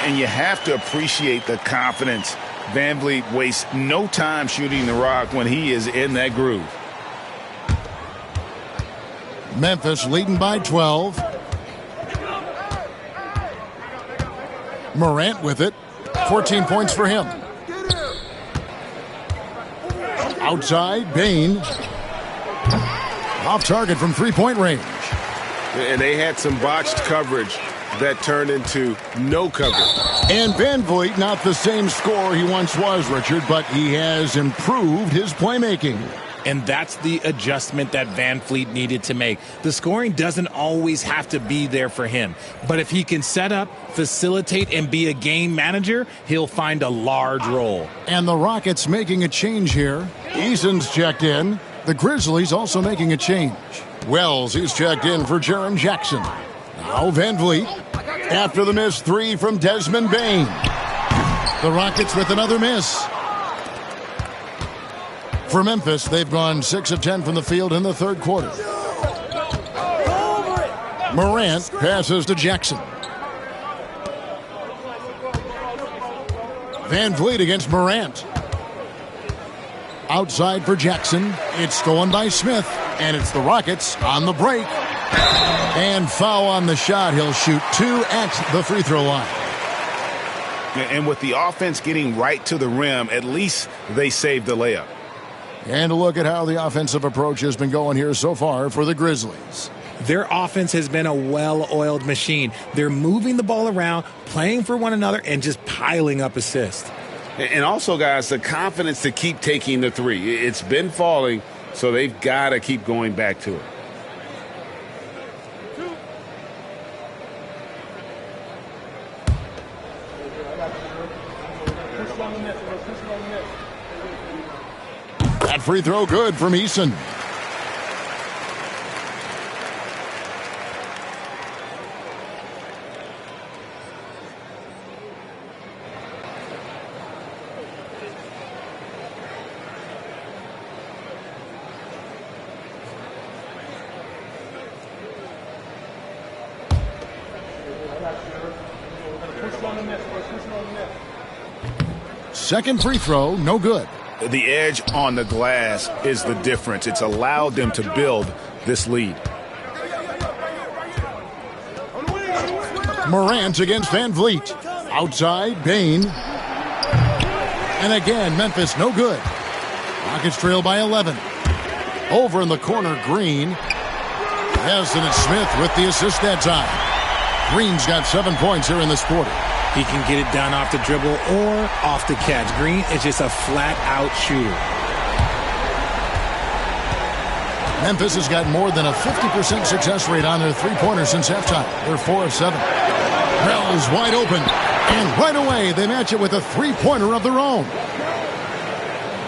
And you have to appreciate the confidence. Van Vliet wastes no time shooting the rock when he is in that groove.
Memphis leading by 12. Morant with it. 14 points for him. Outside, Bane. Off target from three-point range.
And they had some botched coverage that turned into no coverage.
And Van Vliet, not the same scorer he once was, Richard, but he has improved his playmaking.
And that's the adjustment that Van Vliet needed to make. The scoring doesn't always have to be there for him. But if he can set up, facilitate, and be a game manager, he'll find a large role.
And the Rockets making a change here. Eason's checked in. The Grizzlies also making a change. Wells is checked in for Jaren Jackson. Now Van Vliet after the missed three from Desmond Bane. The Rockets with another miss. For Memphis, they've gone 6 of 10 from the field in the third quarter. Morant passes to Jackson. Van Vliet against Morant. Outside for Jackson. It's stolen by Smith. And it's the Rockets on the break. And foul on the shot. He'll shoot 2 at the free throw line.
And with the offense getting right to the rim, at least they saved the layup.
And a look at how the offensive approach has been going here so far for the Grizzlies.
Their offense has been a well-oiled machine. They're moving the ball around, playing for one another, and just piling up assists.
And also, guys, the confidence to keep taking the three. It's been falling, so they've got to keep going back to it.
That free throw good from Eason. Second free throw, no good.
The edge on the glass is the difference. It's allowed them to build this lead.
Morant against Van Vliet. Outside, Bane. And again, Memphis, no good. Rockets trail by 11. Over in the corner, Green. Hassan and Smith with the assist that time. Green's got 7 points here in this quarter.
He can get it done off the dribble or off the catch. Green is just a flat-out shooter.
Memphis has got more than a 50% success rate on their three-pointers since halftime. They're 4 of 7. Wells wide open. And right away, they match it with a three-pointer of their own.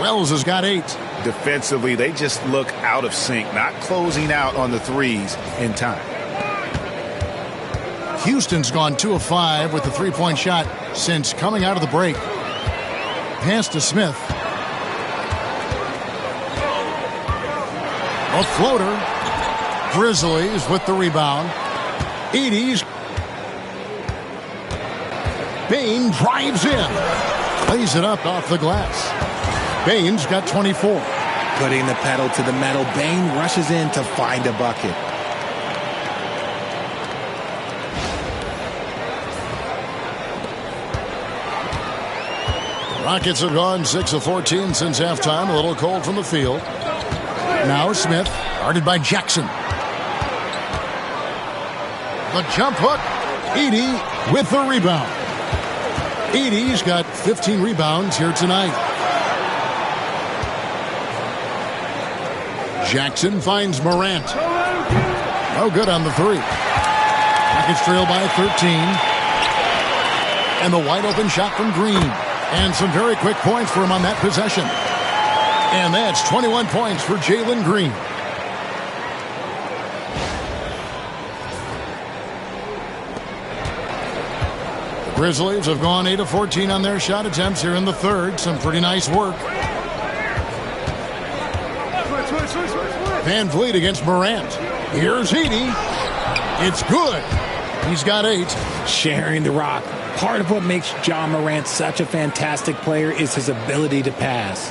Wells has got 8.
Defensively, they just look out of sync, not closing out on the threes in time.
Houston's gone 2 of 5 with the three-point shot since coming out of the break. Pass to Smith. A floater. Grizzlies with the rebound. Edey's. Bane drives in. Plays it up off the glass. Bane's got 24.
Putting the pedal to the metal, Bane rushes in to find a bucket.
Rockets have gone 6 of 14 since halftime. A little cold from the field. Now Smith, guarded by Jackson. The jump hook. Edey with the rebound. Edey's got 15 rebounds here tonight. Jackson finds Morant. No good on the 3. Rockets trail by 13. And the wide open shot from Green. And some very quick points for him on that possession. And that's 21 points for Jalen Green. Grizzlies have gone 8 of 14 on their shot attempts here in the third. Some pretty nice work. Van Vliet against Morant. Here's Edey. It's good. He's got 8.
Sharing the rock. Part of what makes Ja Morant such a fantastic player is his ability to pass.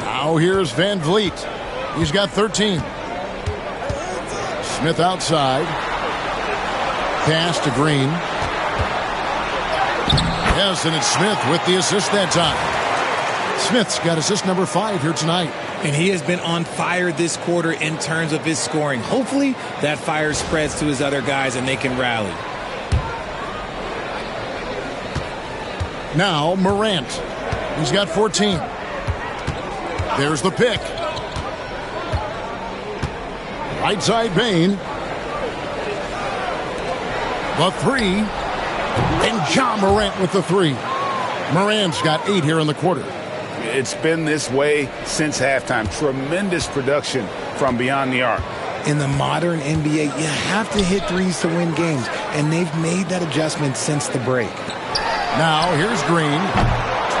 Now here's Van Vliet. He's got 13. Smith outside. Pass to Green. Yes, and it's Smith with the assist that time. Smith's got assist number 5 here tonight.
And he has been on fire this quarter in terms of his scoring. Hopefully that fire spreads to his other guys and they can rally.
Now Morant. He's got 14. There's the pick. Right side Bane. The 3. And Ja Morant with the 3. Morant's got 8 here in the quarter.
It's been this way since halftime. Tremendous production from beyond the arc.
In the modern NBA, you have to hit threes to win games, and they've made that adjustment since the break.
Now here's Green.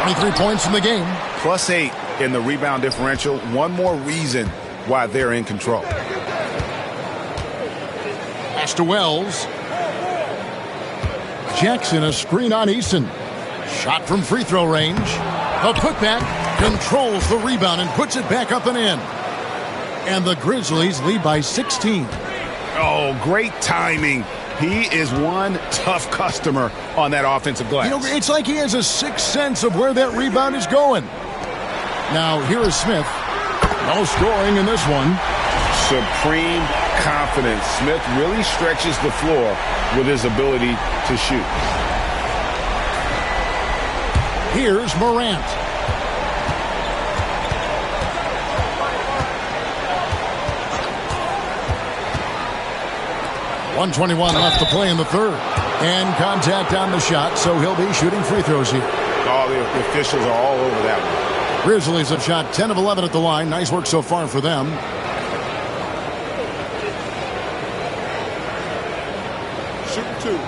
23 points in the game.
Plus 8 in the rebound differential. One more reason why they're in control.
Pass to Wells. Jackson, a screen on Eason. Shot from free throw range. A putback, controls the rebound and puts it back up and in. And the Grizzlies lead by 16.
Oh, great timing. He is one tough customer on that offensive glass.
You know, it's like he has a sixth sense of where that rebound is going. Now, here is Smith. No scoring in this one.
Supreme confidence. Smith really stretches the floor with his ability to shoot.
Here's Morant. .121 left to play in the third. And contact on the shot, so he'll be shooting free throws here.
All the officials are all over that one.
Grizzlies have shot 10 of 11 at the line. Nice work so far for them.
Shooting 2.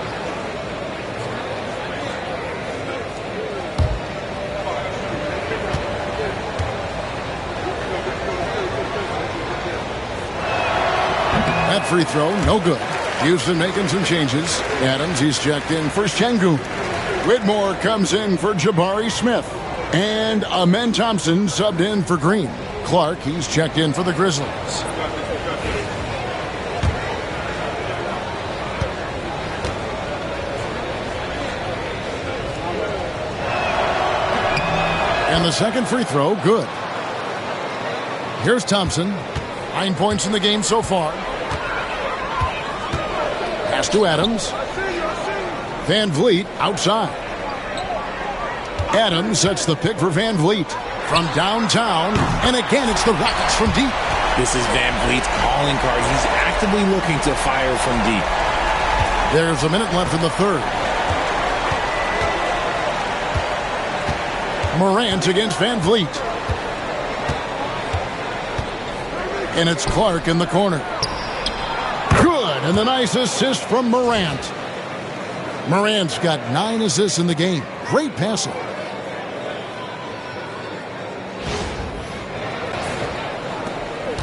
That free throw, no good. Houston making some changes. Adams, he's checked in for Şengün. Whitmore comes in for Jabari Smith. And Amen Thompson subbed in for Green. Clark, he's checked in for the Grizzlies. And the second free throw, good. Here's Thompson. 9 points in the game so far. Pass to Adams. Van Vliet outside. Adams sets the pick for Van Vliet from downtown. And again, it's the Rockets from deep.
This is Van Vliet's calling card. He's actively looking to fire from deep.
There's a minute left in the third. Morant against Van Vliet. And it's Clark in the corner. Good, and the nice assist from Morant. Morant's got 9 assists in the game. Great passing.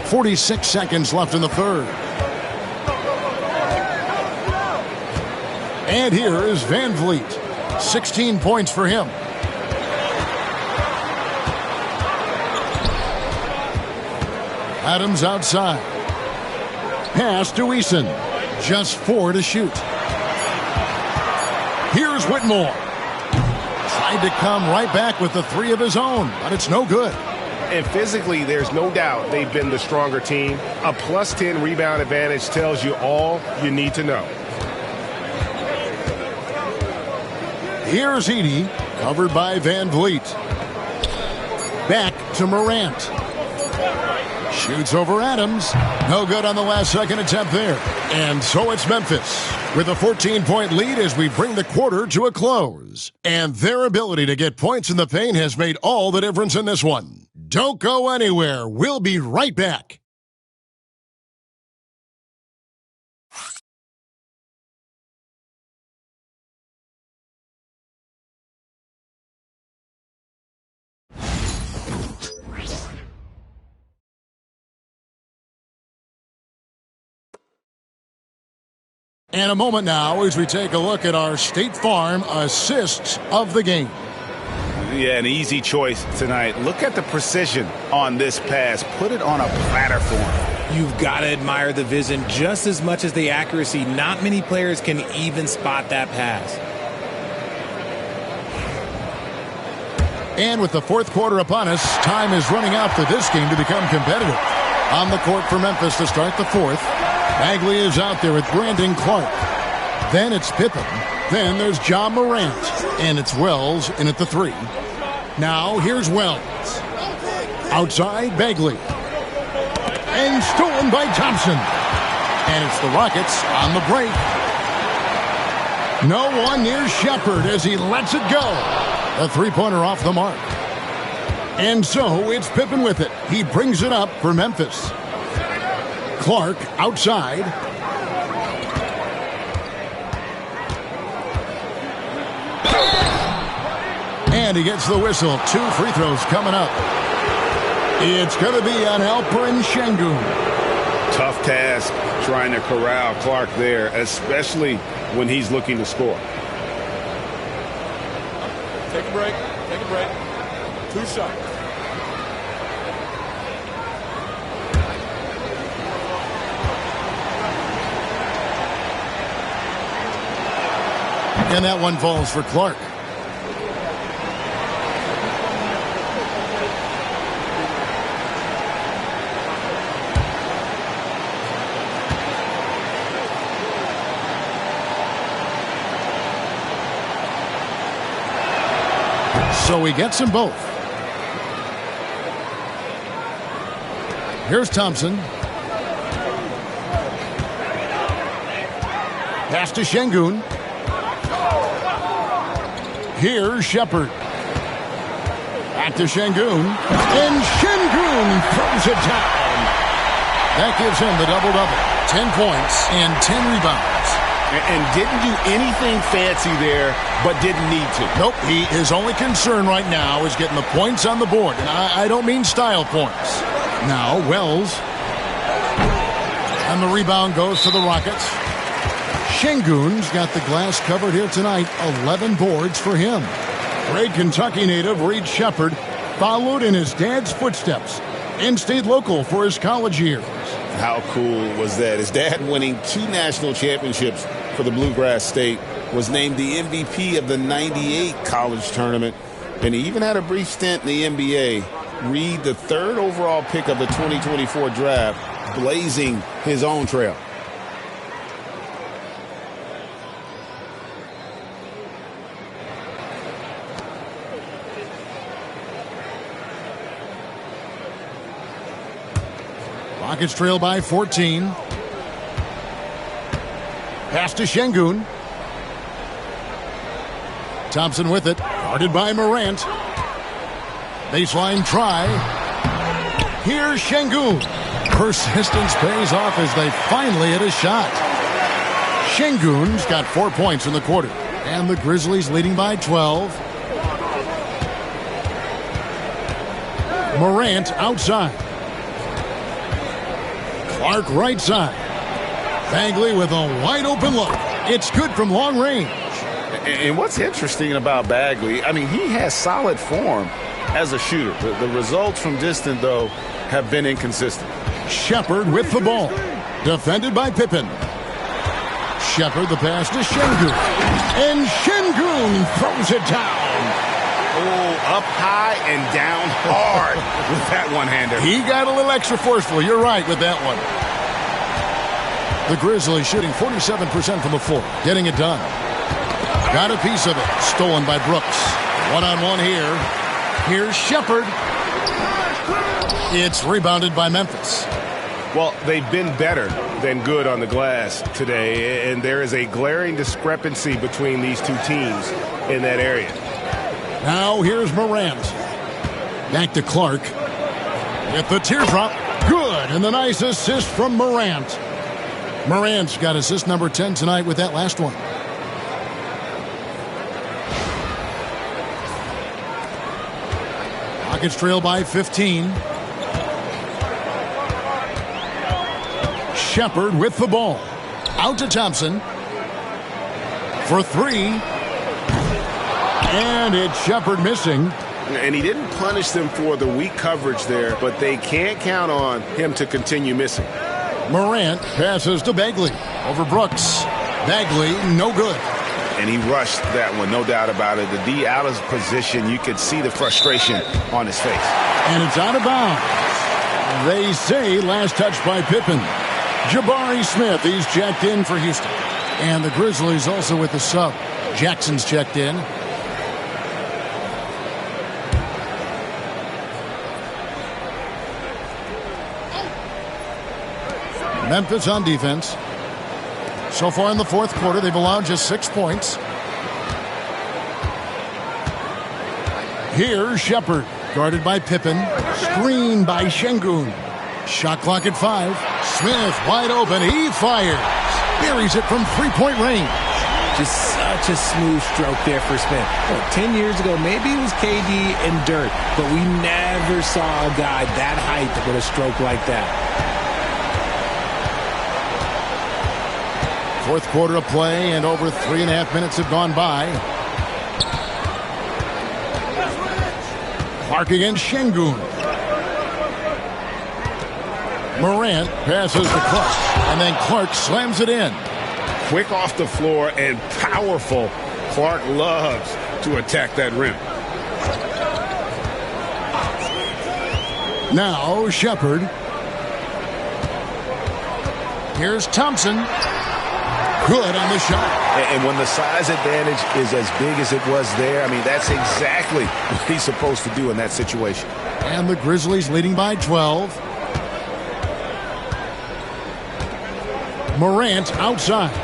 .46 seconds left in the third. And here is Van Vliet. 16 points for him. Adams outside. Pass to Eason. Just 4 to shoot. Here's Whitmore. Tried to come right back with the 3 of his own, but it's no good.
And physically, there's no doubt they've been the stronger team. A plus 10 rebound advantage tells you all you need to know.
Here's Edey, covered by Van Vliet. Back to Morant. Shoots over Adams. No good on the last second attempt there. And so it's Memphis with a 14-point lead as we bring the quarter to a close. And their ability to get points in the paint has made all the difference in this one. Don't go anywhere. We'll be right back. And a moment now as we take a look at our State Farm assists of the game.
Yeah, an easy choice tonight. Look at the precision on this pass. Put it on a platter for him.
You've got to admire the vision just as much as the accuracy. Not many players can even spot that pass.
And with the fourth quarter upon us, time is running out for this game to become competitive. On the court for Memphis to start the fourth. Bagley is out there with Brandon Clark. Then it's Pippen. Then there's John Morant. And it's Wells in at the 3. Now here's Wells. Outside, Bagley. And stolen by Thompson. And it's the Rockets on the break. No one near Shepard as he lets it go. A three-pointer off the mark. And so it's Pippen with it. He brings it up for Memphis. Clark outside. And he gets the whistle. 2 free throws coming up. It's going to be on Alperen Şengün.
Tough task trying to corral Clark there, especially when he's looking to score.
Take a break. Take a break. 2 shots.
And that one falls for Clark. So he gets them both. Here's Thompson. Pass to Şengün. Here's Shepard. Back to Şengün. And Şengün throws it down. That gives him the double-double. 10 points and 10 rebounds.
And didn't do anything fancy there, but didn't need to.
Nope. His only concern right now is getting the points on the board. And I don't mean style points. Now, Wells. And the rebound goes to the Rockets. Şengün's got the glass covered here tonight. 11 boards for him. Great Kentucky native Reed Shepard followed in his dad's footsteps and stayed local for his college years.
How cool was that? His dad winning 2 national championships for the Bluegrass State, was named the MVP of the '98 college tournament, and he even had a brief stint in the NBA. Reed, the 3rd overall pick of the 2024 draft, blazing his own trail.
Rockets trail by 14. Pass to Şengün. Thompson with it. Guarded by Morant. Baseline try. Here's Şengün. Persistence pays off as they finally hit a shot. Şengün's got 4 points in the quarter. And the Grizzlies leading by 12. Morant outside. Clark right side. Bagley with a wide open look. It's good from long range.
And what's interesting about Bagley, I mean, he has solid form as a shooter. The results from distance, though, have been inconsistent.
Shepard with the ball. Defended by Pippen. Shepard the pass to Şengün. And Şengün throws it down.
Oh, up high and down hard with that one-hander.
He got a little extra forceful. You're right with that one. The Grizzlies shooting 47% from the floor. Getting it done. Got a piece of it. Stolen by Brooks. One-on-one here. Here's Shepard. It's rebounded by Memphis.
Well, they've been better than good on the glass today, and there is a glaring discrepancy between these two teams in that area.
Now here's Morant. Back to Clark. With the teardrop. Good. And the nice assist from Morant. Morant's got assist number 10 tonight with that last one. Rockets trail by 15. Shepard with the ball. Out to Thompson. for three. And it's Shepard missing.
And he didn't punish them for the weak coverage there, but they can't count on him to continue missing.
Morant passes to Bagley over Brooks. Bagley, no good.
And he rushed that one, no doubt about it. The D out of position, you could see the frustration on his face.
And it's out of bounds. They say last touch by Pippen. Jabari Smith, he's checked in for Houston. And the Grizzlies also with the sub. Jackson's checked in. Memphis on defense. So far in the fourth quarter, they've allowed just 6 points. Here's Shepard, guarded by Pippen. Screen by Şengün. Shot clock at 5. Smith wide open. He fires. Buries it from three-point range.
Just such a smooth stroke there for Smith. 10 years ago, maybe it was KD and Dirt, but we never saw a guy that height with a stroke like that.
Fourth quarter of play, and over 3.5 minutes have gone by. Clark against Şengün. Morant passes to Clark, and then Clark slams it in.
Quick off the floor and powerful. Clark loves to attack that rim.
Now Shepard. Here's Thompson. Good on the shot.
And when the size advantage is as big as it was there, I mean, that's exactly what he's supposed to do in that situation.
And the Grizzlies leading by 12. Morant outside.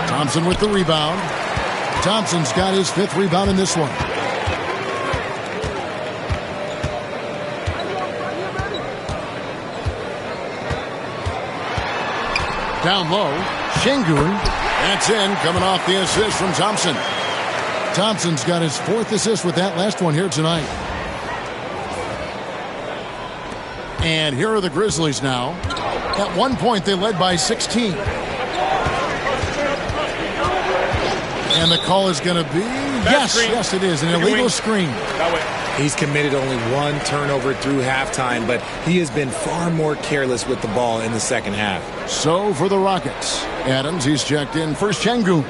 Thompson with the rebound. Thompson's got his 5th rebound in this one. Down low, Şengün. That's in, coming off the assist from Thompson. Thompson's got his 4th assist with that last one here tonight. And here are the Grizzlies now. At one point, they led by 16. And the call is going to be... Yes, it is. An illegal screen.
He's committed only 1 turnover through halftime, but he has been far more careless with the ball in the second half.
So for the Rockets, Adams, he's checked in for Şengün.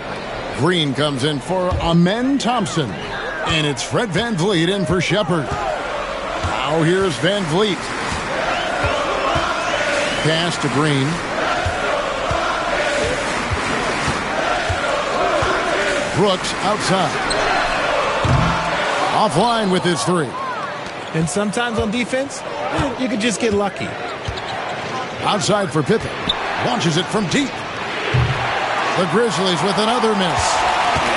Green comes in for Amen Thompson. And it's Fred VanVleet in for Shepard. Now here's VanVleet. Pass to Green. Brooks outside. Offline with his 3.
And sometimes on defense, you could just get lucky.
Outside for Pippen. Launches it from deep. The Grizzlies with another miss.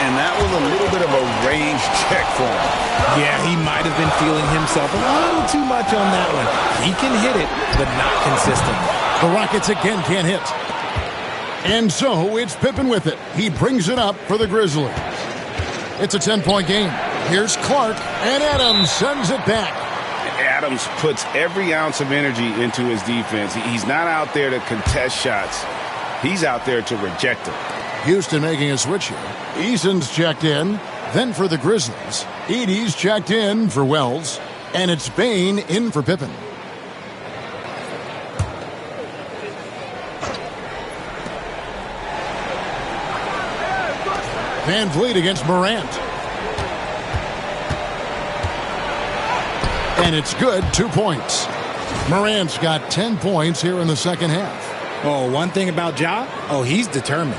And that was a little bit of a range check for him.
Yeah, he might have been feeling himself a little too much on that one. He can hit it, but not consistently.
The Rockets again can't hit. And so it's Pippen with it. He brings it up for the Grizzlies. It's a 10-point game. Here's Clark, and Adams sends it back.
Adams puts every ounce of energy into his defense. He's not out there to contest shots. He's out there to reject them.
Houston making a switch here. Eason's checked in. Then for the Grizzlies, Edey's checked in for Wells. And it's Bane in for Pippen. VanVleet against Morant. And it's good, 2 points. Morant's got 10 points here in the second half.
Oh, one thing about Ja, he's determined.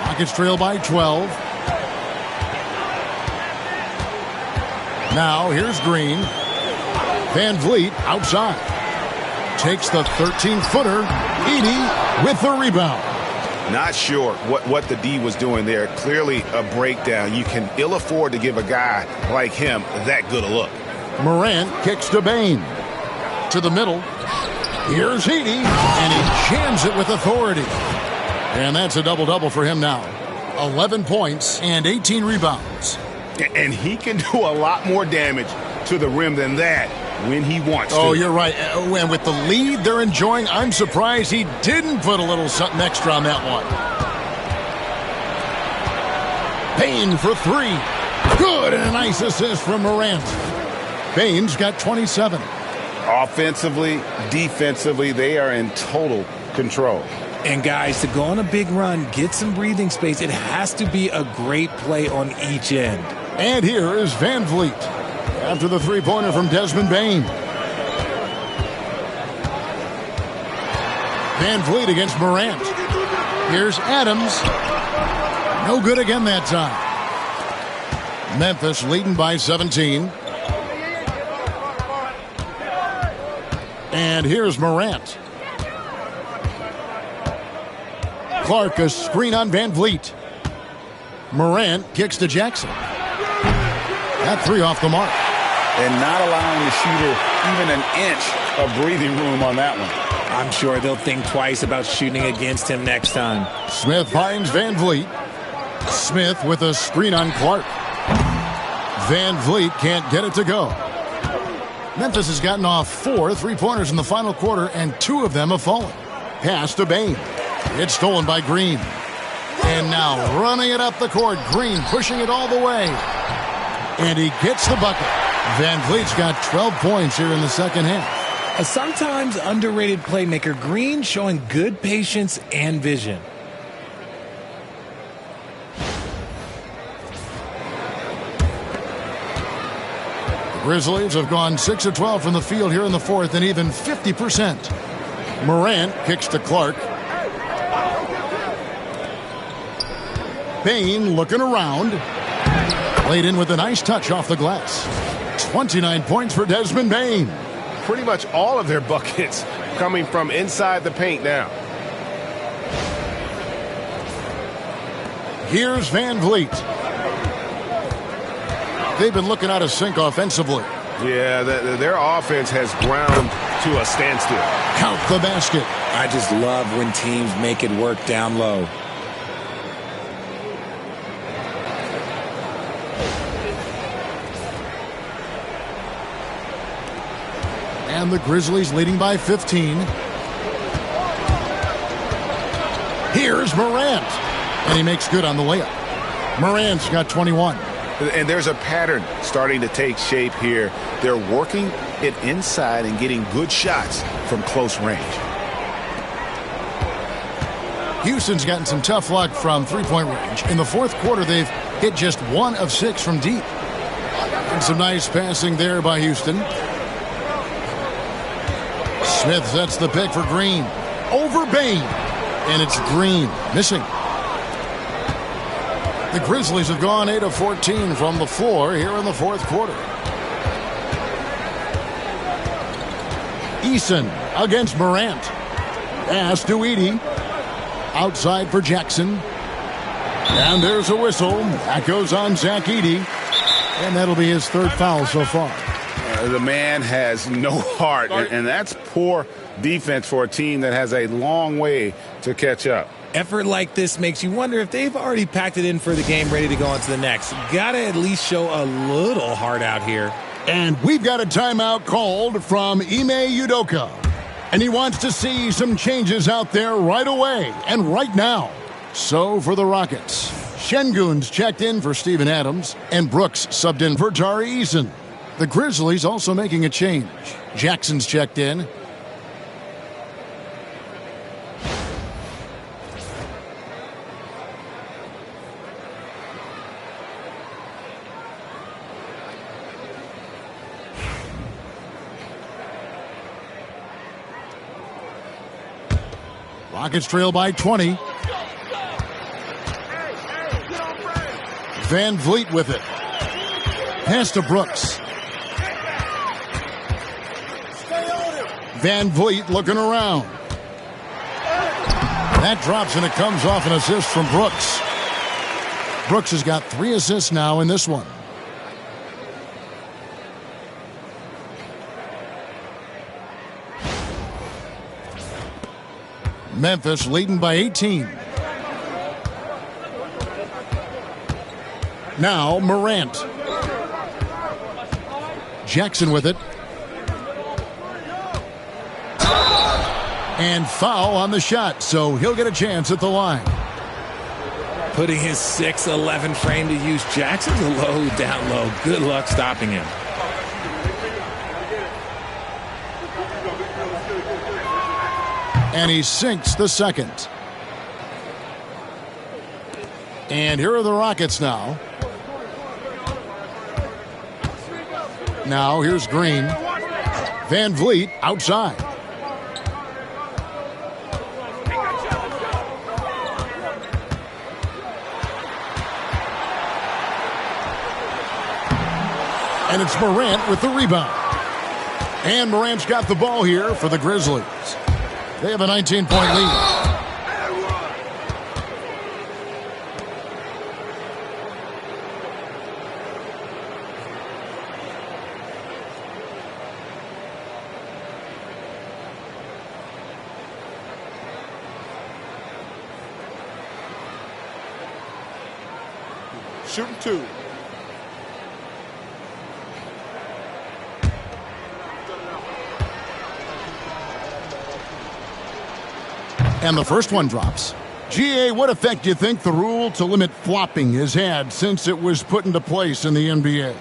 Rockets trail by 12. Now here's Green. VanVleet outside. Takes the 13-footer. Edey with the rebound.
Not sure what the D was doing there. Clearly a breakdown. You can ill afford to give a guy like him that good a look.
Morant kicks to Bane. To the middle. Here's Edey, and he jams it with authority. And that's a double-double for him now. 11 points and 18 rebounds.
And he can do a lot more damage to the rim than that
when he wants to.
Oh, you're right. And with the lead they're enjoying, I'm surprised he didn't put a little something extra on that one. Payne for three. Good, and a nice assist from Morant. Payne's got 27.
Offensively, defensively, they are in total control.
And guys, to go on a big run, get some breathing space, it has to be a great play on each end.
And here is Van Vliet after the three-pointer from Desmond Bane. Van Vliet against Morant. Here's Adams. No good again that time. Memphis leading by 17. And here's Morant. Clark, a screen on Van Vliet. Morant kicks to Jackson. That three off the mark.
And not allowing the shooter even an inch of breathing room on that one.
I'm sure they'll think twice about shooting against him next time.
Smith finds Van Vliet. Smith with a screen on Clark. Van Vliet can't get it to go. Memphis has gotten off 4 3-pointers in the final quarter, and 2 of them have fallen. Pass to Bane. It's stolen by Green. And now running it up the court. Green pushing it all the way. And he gets the bucket. Van Vliet's got 12 points here in the second half.
A sometimes underrated playmaker, Green showing good patience and vision.
Grizzlies have gone 6 of 12 from the field here in the fourth, and even 50%. Morant kicks to Clark. Payne looking around. Laid in with a nice touch off the glass. 29 points for Desmond Bane.
Pretty much all of their buckets coming from inside the paint now.
Here's Van Vliet. They've been looking out of sync offensively.
Yeah, their offense has ground to a standstill.
Count the basket.
I just love when teams make it work down low.
And the Grizzlies leading by 15. Here's Morant. And he makes good on the layup. Morant's got 21.
And there's a pattern starting to take shape here. They're working it inside and getting good shots from close range.
Houston's gotten some tough luck from three-point range. In the fourth quarter, they've hit just 1 of 6 from deep. And some nice passing there by Houston. Smith sets the pick for Green. Over Bane. And it's Green missing. The Grizzlies have gone 8 of 14 from the floor here in the fourth quarter. Eason against Morant. Pass to Edey. Outside for Jackson. And there's a whistle. That goes on Zach Edey. And that'll be his 3rd foul so far.
The man has no heart, and that's poor defense for a team that has a long way to catch up.
Effort like this makes you wonder if they've already packed it in for the game, ready to go on to the next. Gotta at least show a little heart out here.
And we've got a timeout called from Ime Udoka. And he wants to see some changes out there right away and right now. So for the Rockets, Şengün's checked in for Steven Adams, and Brooks subbed in for Tari Eason. The Grizzlies also making a change. Jackson's checked in. Rockets trail by 20. Van Vliet with it. Pass to Brooks. Van Vliet looking around. That drops and it comes off an assist from Brooks. Brooks has got 3 assists now in this one. Memphis leading by 18. Now Morant. Jackson with it. And foul on the shot, so he'll get a chance at the line.
Putting his 6'11" frame to use. Jackson's a low, down low. Good luck stopping him.
And he sinks the second. And here are the Rockets now. Now here's Green. Van Vliet outside. And it's Morant with the rebound. And Morant's got the ball here for the Grizzlies. They have a 19-point lead.
Shooting 2.
And the first one drops. GA, what effect do you think the rule to limit flopping has had since it was put into place in the NBA?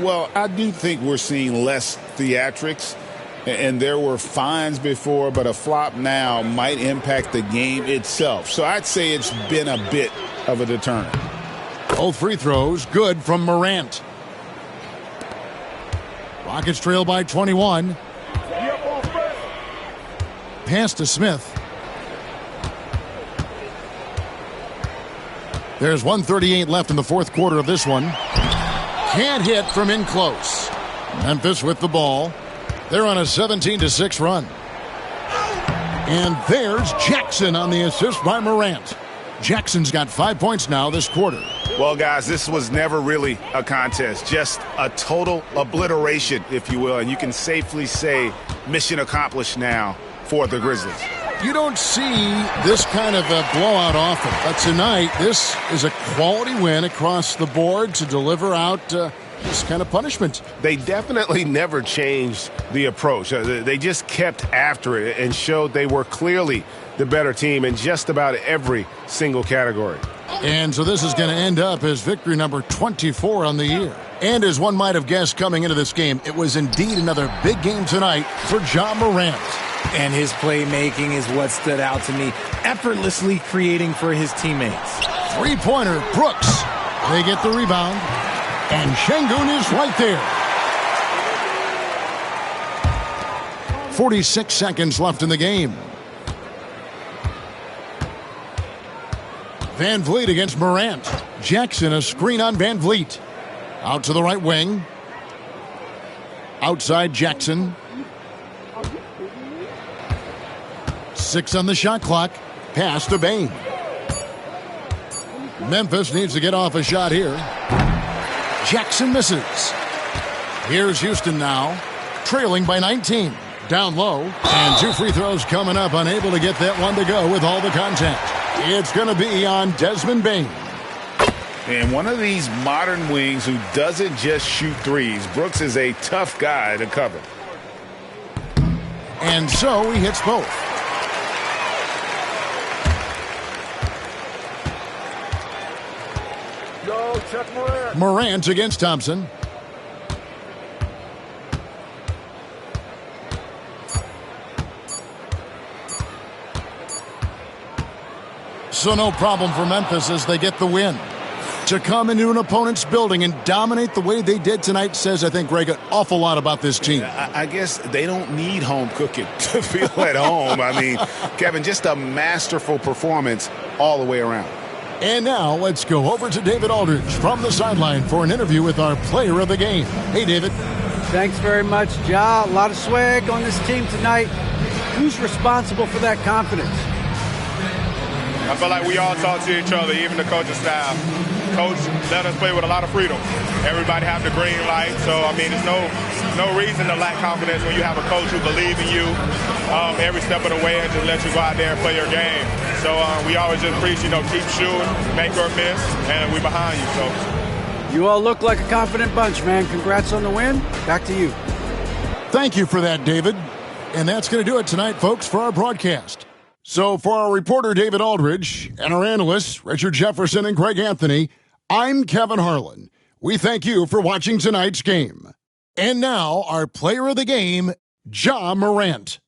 Well, I do think we're seeing less theatrics, and there were fines before, but a flop now might impact the game itself. So I'd say it's been a bit of a deterrent.
Both free throws good from Morant. Rockets trail by 21. Pass to Smith. There's 1:38 left in the fourth quarter of this one. Can't hit from in close. Memphis with the ball. They're on a 17-6 run. And there's Jackson on the assist by Morant. Jackson's got 5 points now this quarter.
Well, guys, this was never really a contest, just a total obliteration, if you will. And you can safely say mission accomplished now for the Grizzlies.
You don't see this kind of a blowout often, but tonight this is a quality win across the board to deliver out this kind of punishment.
They definitely never changed the approach. They just kept after it and showed they were clearly the better team in just about every single category.
And so this is going to end up as victory number 24 on the year. And as one might have guessed coming into this game, it was indeed another big game tonight for Ja Morant.
And his playmaking is what stood out to me. Effortlessly creating for his teammates.
Three-pointer, Brooks. They get the rebound. And Şengün is right there. 46 seconds left in the game. Van Vliet against Morant. Jackson, a screen on Van Vliet. Out to the right wing. Outside Jackson. 6 on the shot clock. Pass to Bane. Memphis needs to get off a shot here. Jackson misses. Here's Houston now, trailing by 19. Down low, and 2 free throws coming up, unable to get that one to go with all the contact. It's going to be on Desmond Bane.
And one of these modern wings who doesn't just shoot threes. Brooks is a tough guy to cover.
And so he hits both.
Yo, check Morant.
Morant against Thompson. So no problem for Memphis as they get the win. To come into an opponent's building and dominate the way they did tonight says, I think, Greg, an awful lot about this team.
I guess they don't need home cooking to feel at home. I mean, Kevin, just a masterful performance all the way around.
And now let's go over to David Aldridge from the sideline for an interview with our player of the game. Hey, David.
Thanks very much, Ja. A lot of swag on this team tonight. Who's responsible for that confidence?
I feel like we all talk to each other, even the coaching staff. Coach let us play with a lot of freedom. Everybody have the green light, so I mean, there's no reason to lack confidence when you have a coach who believes in you every step of the way and just let you go out there and play your game. So we always just preach, keep shooting, make or miss, and we behind you. So
you all look like a confident bunch, man. Congrats on the win. Back to you.
Thank you for that, David. And that's going to do it tonight, folks, for our broadcast. So for our reporter, David Aldridge, and our analysts, Richard Jefferson and Greg Anthony, I'm Kevin Harlan. We thank you for watching tonight's game. And now, our player of the game, Ja Morant.